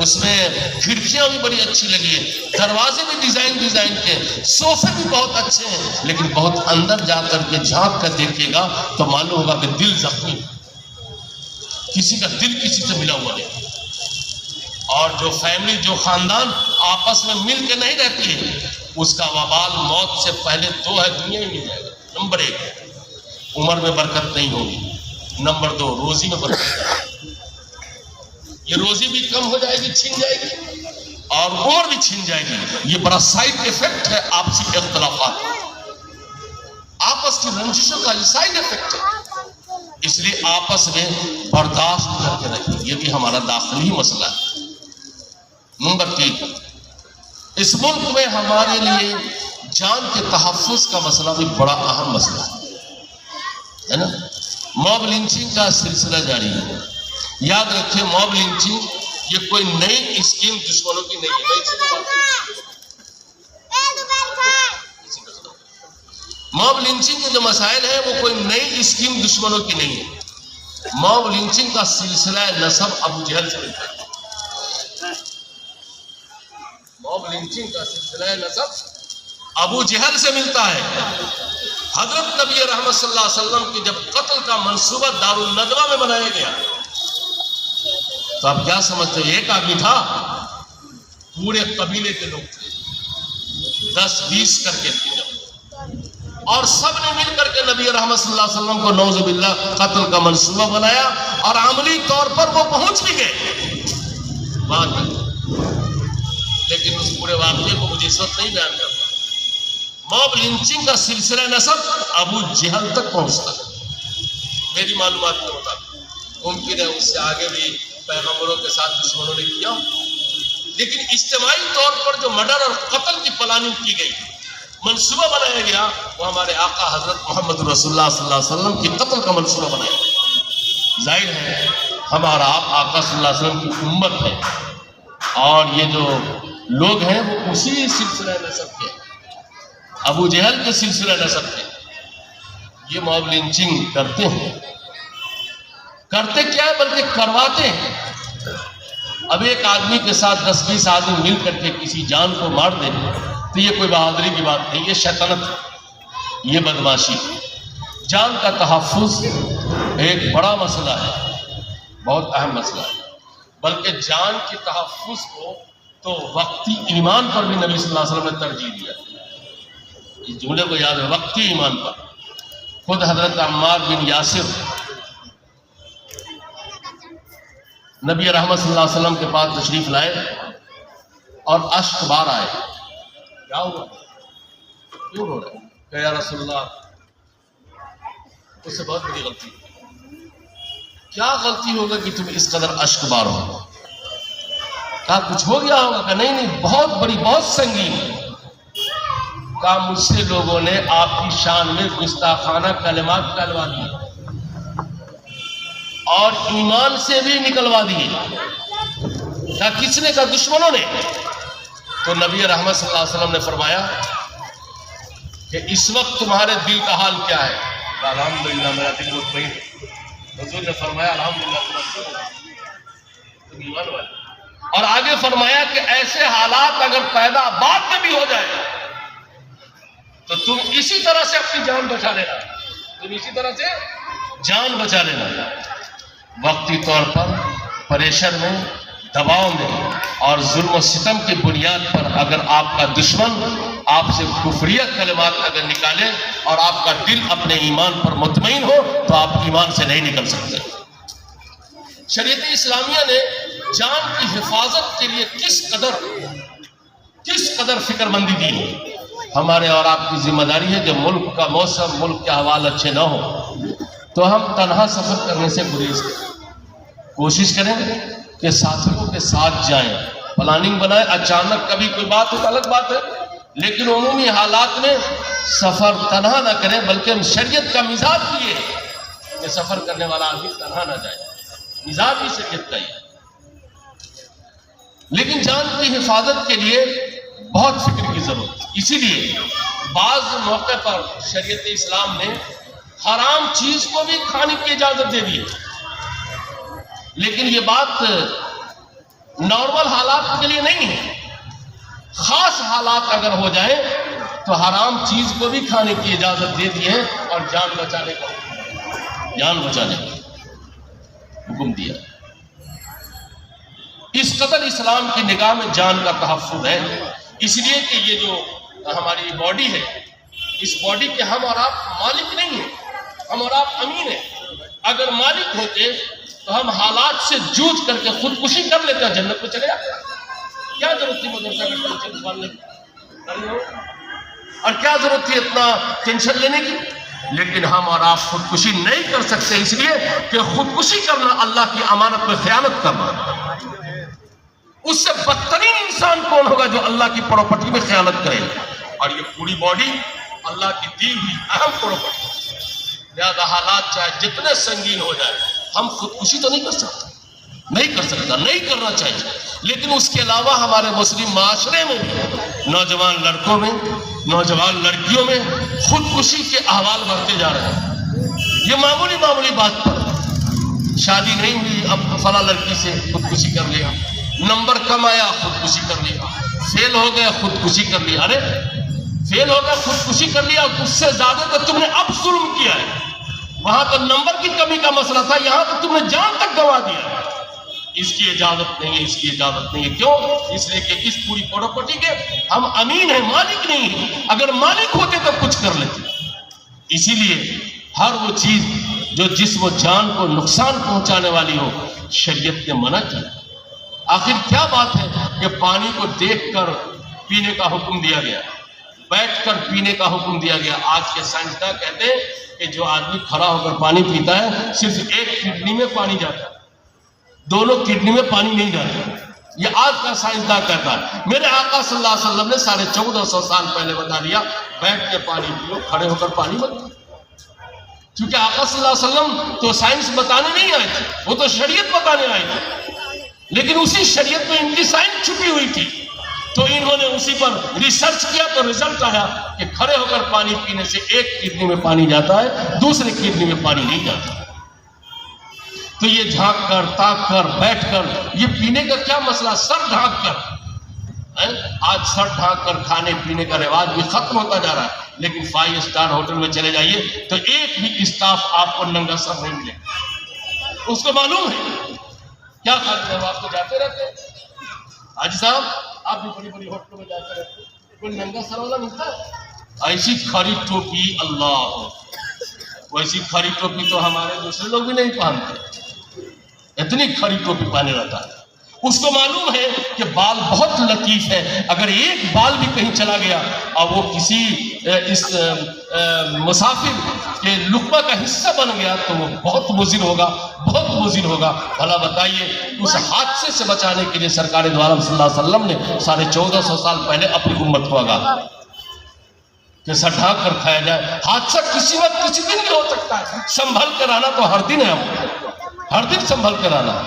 اس میں کھڑکیاں بھی بڑی اچھی لگی ہیں، دروازے بھی ڈیزائن کے، صوفے بھی بہت اچھے ہیں، لیکن بہت اندر جا کر کے جھانک کر دیکھیے گا تو معلوم ہوگا کہ دل زخمی، کسی کا دل کسی سے ملا ہوا نہیں. اور جو فیملی، جو خاندان آپس میں مل کے نہیں رہتی ہے، اس کا وبال موت سے پہلے دو ہے، دنیا ہی مل جائے گا. نمبر 1 عمر میں برکت نہیں ہوگی، نمبر 2 روزی میں برکت نہیں ہوگی. یہ روزی بھی کم ہو جائے گی، چھن جائے گی، اور عمر بھی چھن جائے گی. یہ بڑا سائیڈ ایفیکٹ ہے آپسی اختلافات، آپس کی رنجشوں کا یہ سائیڈ ایفیکٹ ہے. اس لیے آپس میں برداشت کر کے رکھیں، یہ بھی ہمارا داخلی مسئلہ ہے. نمبر 3 اس ملک میں ہمارے لیے جان کے تحفظ کا مسئلہ بھی بڑا اہم مسئلہ ہے نا. موب لنچنگ کا سلسلہ جاری ہے. یاد رکھیں موب لنچنگ یہ کوئی نئی اسکیم دشمنوں کی نہیں ہے. موب لنچنگ کے جو مسائل ہیں وہ کوئی نئی اسکیم دشمنوں کی نہیں ہے. موب لنچنگ کا سلسلہ نسب ابو جہل سے ملتا ہے. موب لنچنگ کا سلسلہ نسب ابو جہل سے ملتا ہے. حضرت نبی رحمت صلی اللہ علیہ وسلم کی جب قتل کا منصوبہ دار الندوہ میں بنایا گیا تو آپ کیا سمجھتے ہو؟ ایک آدمی تھا، پورے قبیلے کے لوگ تھے، 10-20 کر کے تھے، اور سب نے مل کر کے نبی رحمت صلی اللہ علیہ وسلم کو نعوذ باللہ قتل کا منصوبہ بنایا، اور عملی طور پر وہ پہنچ بھی گئے بعد میں، لیکن اس پورے واقعے کو مجھے اس وقت نہیں بیان کرنا۔ موب لنچنگ کا سلسلہ نسب ابو جہل تک پہنچتا ہے میری معلومات کے مطابق، ممکن ہے اس سے آگے بھی پیغمبروں کے ساتھ دشمنوں نے کیا، لیکن اجتماعی طور پر جو مرڈر اور قتل کی پلاننگ کی گئی، منصوبہ بنایا گیا، وہ ہمارے آقا حضرت محمد رسول اللہ صلی اللہ علیہ وسلم کی قتل کا منصوبہ بنایا گیا۔ ظاہر ہے ہمارا آپ آقا صلی اللہ علیہ وسلم کی امت ہے، اور یہ جو لوگ ہیں وہ اسی سلسلہ نسب کے، ابو جہل کے سلسلہ نسب کے، یہ موب لنچنگ کرتے ہیں۔ کرتے کیا ہے بلکہ کرواتے ہیں۔ اب ایک آدمی کے ساتھ 10-20 آدمی مل کر کے کسی جان کو مار دیں تو یہ کوئی بہادری کی بات نہیں، یہ شیطنت ہے، یہ بدماشی ہے۔ جان کا تحفظ ایک بڑا مسئلہ ہے، بہت اہم مسئلہ ہے، بلکہ جان کے تحفظ کو تو وقتی ایمان پر بھی نبی صلی اللہ علیہ وسلم نے ترجیح دیا۔ اس جملے کو یاد ہے، وقتی ایمان پر۔ خود حضرت عمار بن یاسر نبی رحمت صلی اللہ علیہ وسلم کے پاس تشریف لائے اور اشک بار آئے۔ کیا ہوا؟ کیوں رو رہے؟ کہ یا رسول اللہ، اس سے بہت بڑی غلطی۔ کیا غلطی ہوگا کہ تم اس قدر اشک بار ہو؟ کہا کچھ ہو گیا ہوگا؟ کہ نہیں، بہت بڑی، بہت سنگین۔ کہا مجھ سے لوگوں نے آپ کی شان میں گستاخانہ کلمات کہلوا دیے اور ایمان سے بھی نکلوا دیے۔ کہا کس نے؟ کہا دشمنوں نے۔ تو نبی رحمت صلی اللہ علیہ وسلم نے فرمایا کہ اس وقت تمہارے دل کا حال کیا ہے؟ الحمدللہ میرا دل مطمئن ہے۔ حضور نے فرمایا الحمدللہ تم ایمان والے۔ اور آگے فرمایا کہ ایسے حالات اگر پیدا بعد میں بھی ہو جائے تو تم اسی طرح سے اپنی جان بچا لینا، تم اسی طرح سے جان بچا لینا۔ وقتی طور پر پریشر میں، دباؤ میں اور ظلم و ستم کی بنیاد پر اگر آپ کا دشمن آپ سے کفریہ کلمات اگر نکالے اور آپ کا دل اپنے ایمان پر مطمئن ہو تو آپ ایمان سے نہیں نکل سکتے۔ شریعت اسلامیہ نے جان کی حفاظت کے لیے کس قدر فکر مندی دی ہے۔ ہمارے اور آپ کی ذمہ داری ہے کہ ملک کا موسم، ملک کے احوال اچھے نہ ہو تو ہم تنہا سفر کرنے سے گریز کریں، کوشش کریں کہ ساتھیوں کے ساتھ جائیں، پلاننگ بنائیں۔ اچانک کبھی کوئی بات ہو تو الگ بات ہے، لیکن عمومی حالات میں سفر تنہا نہ کریں، بلکہ شریعت کا مزاج بھی ہے کہ سفر کرنے والا آدمی تنہا نہ جائے، مزاج بھی شریعت کا ہی ہے۔ لیکن جان کی حفاظت کے لیے بہت فکر کی ضرورت ہے۔ اسی لیے بعض موقع پر شریعت اسلام نے حرام چیز کو بھی کھانے کی اجازت دے دی، لیکن یہ بات نارمل حالات کے لیے نہیں ہے۔ خاص حالات اگر ہو جائیں تو حرام چیز کو بھی کھانے کی اجازت دے دی ہے اور جان بچانے کا حکم دیا۔ اس قدر اسلام کی نگاہ میں جان کا تحفظ ہے، اس لیے کہ یہ جو ہماری باڈی ہے، اس باڈی کے ہم اور آپ مالک نہیں ہیں، ہم اور آپ امین ہیں۔ اگر مالک ہوتے تو ہم حالات سے جوجھ کر کے خودکشی کر لیتے ہیں، جنت میں چلے جاتے۔ کیا ضرورت تھی مدرسہ کا ٹینشن سنبھالنے کی، اور کیا ضرورت تھی اتنا ٹینشن لینے کی؟ لیکن ہم اور آپ خودکشی نہیں کر سکتے، اس لیے کہ خودکشی کرنا اللہ کی امانت میں خیانت کرنا۔ اس سے بدترین انسان کون ہوگا جو اللہ کی پراپرٹی میں خیانت کرے؟ اور یہ پوری باڈی اللہ کی دی ہوئی اہم پراپرٹی، لہذا حالات چاہے جتنے سنگین ہو جائے ہم خودکشی تو نہیں کر سکتے، نہیں کرنا چاہیے۔ لیکن اس کے علاوہ ہمارے مسلم معاشرے میں بھی نوجوان لڑکوں میں، نوجوان لڑکیوں میں خودکشی کے احوال بڑھتے جا رہے ہیں۔ یہ معمولی بات پر شادی نہیں ہوئی، اب فلاں لڑکی سے خودکشی کر لیا، نمبر کم آیا خودکشی کر لیا، فیل ہو گیا خودکشی کر لیا۔ ارے فیل ہو گیا خودکشی کر لیا، اس سے زیادہ تو تم نے اب ظلم کیا ہے۔ وہاں تو نمبر کی کمی کا مسئلہ تھا، یہاں تو تم نے جان تک گنوا دیا۔ اس کی اجازت نہیں ہے، اس کی اجازت نہیں ہے۔ کیوں؟ اس لیے کہ اس پوری پراپرٹی کے ہم امین ہیں، مالک نہیں ہیں۔ اگر مالک ہوتے تو کچھ کر لیتے۔ اسی لیے ہر وہ چیز جو جسم و جان کو نقصان پہنچانے والی ہو، شریعت نے منع کی۔ آخر کیا بات ہے کہ پانی کو دیکھ کر پینے کا حکم دیا گیا، بیٹھ کر پینے کا حکم دیا گیا؟ آج کے سائنسداں کہتے ہیں کہ جو آدمی کھڑا ہو کر پانی پیتا ہے صرف ایک کڈنی میں پانی جاتا ہے، دونوں کڈنی میں پانی نہیں جاتا۔ یہ آج کا سائنسداں کہتا ہے۔ میرے آقا صلی اللہ علیہ وسلم نے 1450 سال پہلے بتا دیا بیٹھ کے پانی پیو، کھڑے ہو کر پانی مت پیو۔ کیونکہ آقا صلی اللہ علیہ وسلم تو سائنس بتانے نہیں آئے تھے، وہ تو شریعت بتانے آئے تھے، لیکن اسی شریعت میں ان کی سائنس چھپی ہوئی تھی، تو انہوں نے اسی پر ریسرچ کیا تو رزلٹ آیا کہ کھڑے ہو کر پانی پینے سے ایک کڈنی میں پانی جاتا ہے، دوسرے کڈنی میں پانی نہیں جاتا۔ تو یہ جھانک کر، تاک کر، بیٹھ کر یہ پینے کا کیا مسئلہ؟ سر ڈھانک کر، آج سر ڈھانک کر کھانے پینے کا رواج بھی ختم ہوتا جا رہا ہے، لیکن 5 اسٹار ہوٹل میں چلے جائیے تو ایک بھی اسٹاف آپ کو ننگا سر نہیں ملے گا۔ اس کو معلوم ہے کیا کھاتے ہیں، آپ تو جاتے رہتے ہیں حاجی صاحب، آپ بھی بڑی بڑی ہوٹلوں میں جاتے رہتے ہیں، کوئی ننگا سر والا ملتا ہے؟ ایسی کھری ٹوپی، اللہ، ویسی کھری ٹوپی تو ہمارے دوسرے لوگ بھی نہیں پہنتے، اتنی کھری ٹوپی پہنے رہتا ہے۔ اس کو معلوم ہے کہ بال بہت لطیف ہے، اگر ایک بال بھی کہیں چلا گیا اور وہ کسی اس مسافر کے لقمہ کا حصہ بن گیا تو وہ بہت مضر ہوگا، بہت مضر ہوگا۔ بھلا بتائیے، اس حادثے سے بچانے کے لیے سرکار دو عالم صلی اللہ علیہ وسلم نے 1450 سال پہلے اپنی امت کو آگاہ کہ سر ڈھانک کر کھایا جائے۔ حادثہ کسی وقت کسی دن بھی ہو سکتا ہے، سنبھل کر آنا تو ہر دن ہے، ہر دن سنبھل کر آنا۔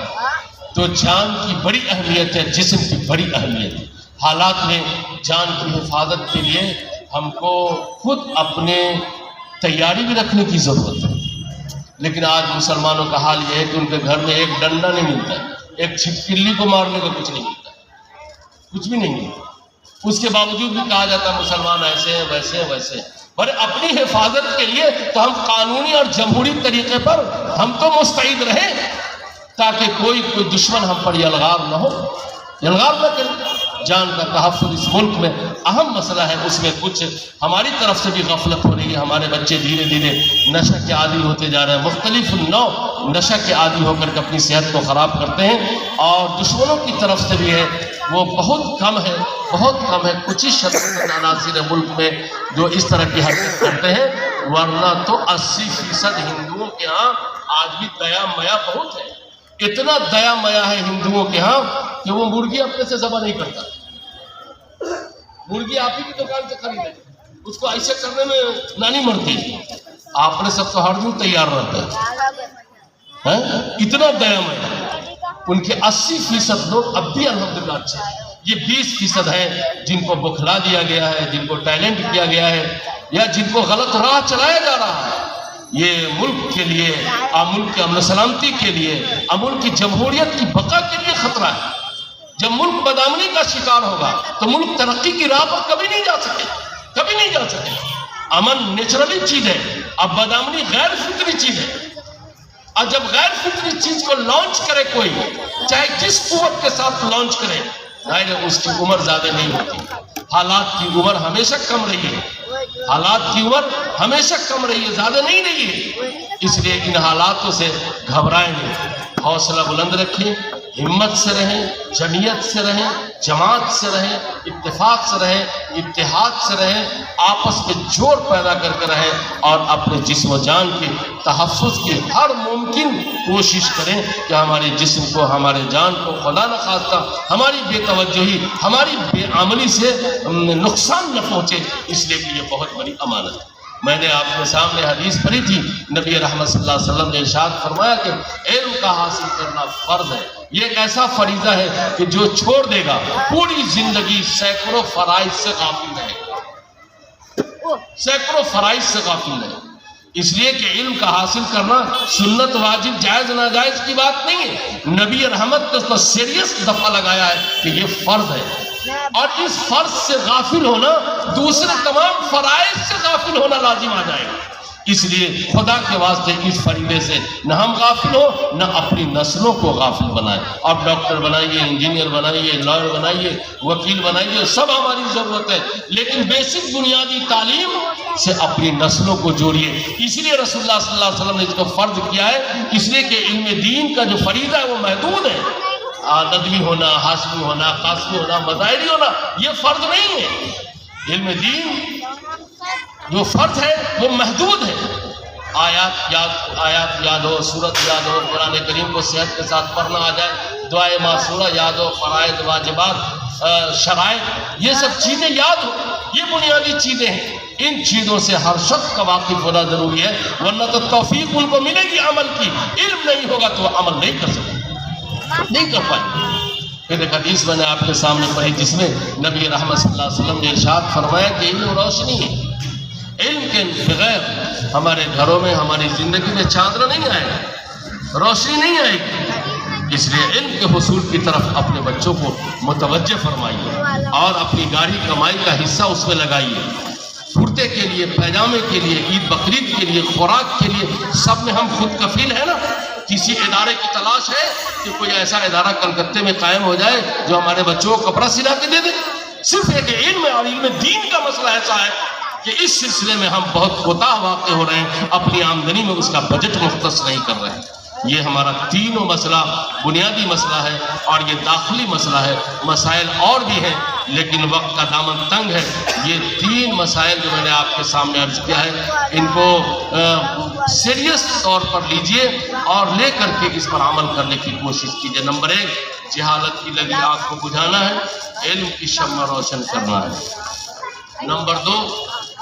تو جان کی بڑی اہمیت ہے، جسم کی بڑی اہمیت ہے۔ حالات میں جان کی حفاظت کے لیے ہم کو خود اپنے تیاری بھی رکھنے کی ضرورت ہے، لیکن آج مسلمانوں کا حال یہ ہے کہ ان کے گھر میں ایک ڈنڈا نہیں ملتا ہے، ایک چھپکلی کو مارنے کا کچھ نہیں ملتا ہے، کچھ بھی نہیں ملتا۔ اس کے باوجود بھی کہا جاتا ہے مسلمان ایسے ہیں، ویسے ہیں، ویسے ہیں۔ پر اپنی حفاظت کے لیے تو ہم قانونی اور جمہوری طریقے پر ہم تو مستعد رہیں تاکہ کوئی دشمن ہم پر یلغار نہ ہو، یلغار نہ کرے۔ جان کا تحفظ اس ملک میں اہم مسئلہ ہے، اس میں کچھ ہماری طرف سے بھی غفلت ہو رہی ہے۔ ہمارے بچے دھیرے دھیرے نشہ کے عادی ہوتے جا رہے ہیں، مختلف نوع نشہ کے عادی ہو کر کے اپنی صحت کو خراب کرتے ہیں، اور دشمنوں کی طرف سے بھی ہے وہ بہت کم ہے، بہت کم ہے۔ کچھ ہی شخص عناصر ملک میں جو اس طرح کی حرکت کرتے ہیں، ورنہ تو 80% ہندوؤں کے ہاں آج بھی دیا میا بہت ہے۔ اتنا دیا میا ہے ہندوؤں کے ہاں کہ وہ مرغی اپنے سے ذبح نہیں کرتا، مرغی آپ ہی کی دکان سے خریدے، اس کو ایسے کرنے میں نانی مرتی، آپ نے سب تو ہر دن تیار رہتا ہے، اتنا دیا میا۔ ان کے 80% لوگ اب بھی الحمدللہ اچھے ہیں۔ یہ 20% ہیں جن کو بکھلا دیا گیا ہے، جن کو ٹیلنٹ کیا گیا ہے، یا جن کو غلط راہ چلایا جا رہا ہے۔ یہ ملک کے لیے، ملک کے امن و سلامتی کے لیے، ملک کی جمہوریت کی بقا کے لیے خطرہ ہے۔ جب ملک بدامنی کا شکار ہوگا تو ملک ترقی کی راہ پر کبھی نہیں جا سکے، کبھی نہیں جا سکے۔ امن نیچرلی چیز ہے، اب بدامنی غیر فطری چیز ہے، اور جب غیر فطری چیز کو لانچ کرے کوئی، چاہے جس قوت کے ساتھ لانچ کرے، اس کی عمر زیادہ نہیں ہوتی۔ حالات کی عمر ہمیشہ کم رہی ہے، حالات کی عمر ہمیشہ کم رہی ہے، زیادہ نہیں رہی ہے۔ اس لیے ان حالاتوں سے گھبرائیں نہیں، حوصلہ بلند رکھیں، ہمت سے رہیں، جمعیت سے رہیں، جماعت سے رہیں، اتفاق سے رہیں، اتحاد سے رہیں، آپس میں جوڑ پیدا کر کے رہیں، اور اپنے جسم و جان کے تحفظ کی ہر ممکن کوشش کریں کہ ہمارے جسم کو، ہمارے جان کو خدا نخواستہ ہماری بے توجہی، ہماری بے عملی سے نقصان نہ پہنچے، اس لیے کہ یہ بہت بڑی امانت ہے۔ میں نے آپ کے سامنے حدیث پڑھی تھی، نبی رحمت صلی اللہ علیہ وسلم نے ارشاد فرمایا کہ علم کا حاصل کرنا فرض ہے۔ یہ ایک ایسا فریضہ ہے کہ جو چھوڑ دے گا پوری زندگی سینکڑوں فرائض سے غافل رہے گا، سینکڑوں فرائض سے غافل رہے گا۔ اس لیے کہ علم کا حاصل کرنا سنت، واجب، جائز ناجائز کی بات نہیں ہے۔ نبی رحمت نے اس پر سیریس دفعہ لگایا ہے کہ یہ فرض ہے، اور اس فرض سے غافل ہونا دوسرے تمام فرائض سے غافل ہونا لازم آ جائے گا۔ اس لیے خدا کے واسطے اس فریضے سے نہ ہم غافل ہو، نہ اپنی نسلوں کو غافل بنائیں. اب ڈاکٹر بنائیے، انجینئر بنائیے، لائر بنائیے، وکیل بنائیے، سب ہماری ضرورت ہے، لیکن بیسک بنیادی تعلیم سے اپنی نسلوں کو جوڑیے. اس لیے رسول اللہ صلی اللہ علیہ وسلم نے اس کو فرض کیا ہے، اس لیے کہ علم دین کا جو فریضہ ہے وہ محدود ہے. ندوی ہونا، ہاشمی ہونا، قاسمی ہونا، مظاہری ہونا، یہ فرض نہیں ہے. علم دین جو فرض ہے وہ محدود ہے. آیات یاد ہو، سورت یاد ہو، قرآن کریم کو صحت کے ساتھ پڑھنا آ جائے، دعائے معصورہ یاد ہو، فرائض، واجبات، شرائط، یہ سب چیزیں یاد ہو، یہ بنیادی چیزیں ہیں. ان چیزوں سے ہر شخص کا واقف ہونا ضروری ہے، ورنہ تو توفیق ان کو ملے گی عمل کی، علم نہیں ہوگا تو وہ عمل نہیں کر سکتے، نہیں کر پائے. پھر ایک حدیث میں نے آپ کے سامنے پڑھی جس میں نبی رحمت صلی اللہ علیہ وسلم نے ارشاد فرمایا کہ علم روشنی ہے. علم کے بغیر ہمارے گھروں میں، ہماری زندگی میں چاندنا نہیں آئے گا، روشنی نہیں آئے گی. اس لیے علم کے حصول کی طرف اپنے بچوں کو متوجہ فرمائیے اور اپنی گاڑی کمائی کا حصہ اس میں لگائیے. کرتے کے لیے، پیجامے کے لیے، عید بقرعید کے لیے، خوراک کے لیے، سب میں ہم خود کفیل ہیں نا. کسی ادارے کی تلاش ہے کہ کوئی ایسا ادارہ کلکتے میں قائم ہو جائے جو ہمارے بچوں کو کپڑا سلا کے دے دے. صرف ایک علم اور علم دین کا مسئلہ ایسا ہے کہ اس سلسلے میں ہم بہت کوتاہ واقع ہو رہے ہیں، اپنی آمدنی میں اس کا بجٹ مختص نہیں کر رہے ہیں. یہ ہمارا تینوں مسئلہ بنیادی مسئلہ ہے اور یہ داخلی مسئلہ ہے. مسائل اور بھی ہیں لیکن وقت کا دامن تنگ ہے. یہ تین مسائل جو میں نے آپ کے سامنے عرض کیا ہے، ان کو سیریس طور پر لیجئے اور لے کر کے اس پر عمل کرنے کی کوشش کیجئے. نمبر 1، جہالت کی لگی آگ کو بجھانا ہے، علم کی شمع روشن کرنا ہے. نمبر 2،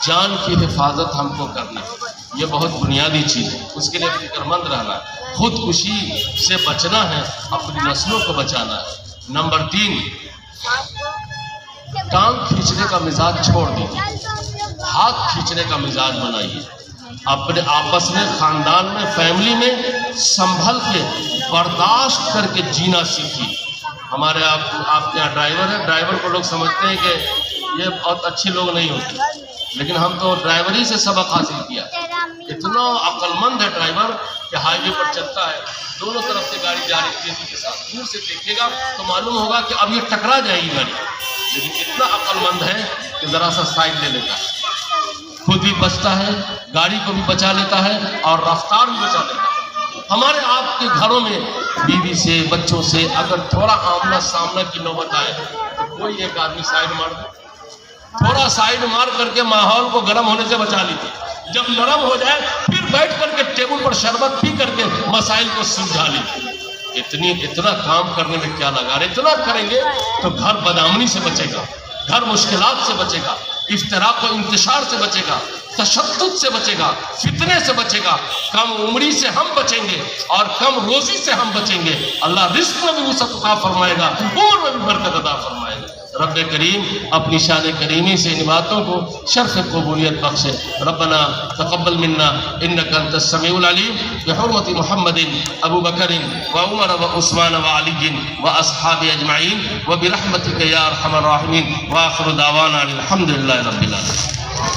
جان کی حفاظت ہم کو کرنا ہے، یہ بہت بنیادی چیز ہے، اس کے لیے فکر مند رہنا ہے. خودکشی سے بچنا ہے، اپنی نسلوں کو بچانا ہے. نمبر 3، ٹانگ کھینچنے کا مزاج چھوڑ دیجیے، ہاتھ کھینچنے کا مزاج بنائیے. اپنے آپس میں، خاندان میں، فیملی میں سنبھل کے برداشت کر کے جینا سیکھیے. ہمارے آپ کے یہاں ڈرائیور ہے، ڈرائیور کو لوگ سمجھتے ہیں کہ یہ بہت اچھے لوگ نہیں ہوتے، لیکن ہم تو ڈرائیوری سے سبق حاصل کیا. اتنا عقل مند ہے ڈرائیور کہ ہائی وے پر چلتا ہے، دونوں طرف سے گاڑی جا رہی تیزی کے ساتھ، دور سے دیکھے گا تو معلوم ہوگا کہ اب یہ ٹکرا جائے گی گاڑی، لیکن اتنا عقل مند ہے کہ ذرا سا سائڈ لے لیتا ہے، خود بھی بچتا ہے، گاڑی کو بھی بچا لیتا ہے اور رفتار بھی بچا لیتا ہے. ہمارے آپ کے گھروں میں بیوی سے، بچوں سے اگر تھوڑا آمنا سامنا کی نوبت آئے تو کوئی ایک آدمی سائڈ مار دے، تھوڑا سائڈ مار کر کے ماحول کو گرم ہونے سے بچا لیتے. جب نرم ہو جائے پھر بیٹھ کر کے ٹیبل پر شربت پی کر کے مسائل کو سلجھا لیتے. اتنا کام کرنے میں کیا لگا رہے؟ اتنا کریں گے تو گھر بدامنی سے بچے گا، گھر مشکلات سے بچے گا، افتراق و انتشار سے بچے گا، تشدد سے بچے گا، فتنے سے بچے گا. کم عمری سے ہم بچیں گے اور کم روزی سے ہم بچیں گے. اللہ رزق میں بھی وسعت عطا فرمائے گا، عمر میں بھی برکت عطا فرمائے گا. رب کریم اپنی شان کریمی سے ان باتوں کو شرف قبولیت بخشے. ربنا تقبل منا انك انت السميع العليم بحرمة محمد ابو بکر و عمر و عثمان و علی و اصحاب اجمعین و برحمتك یا ارحم الراحمین. واخر دعوانا الحمد للہ رب العالمین.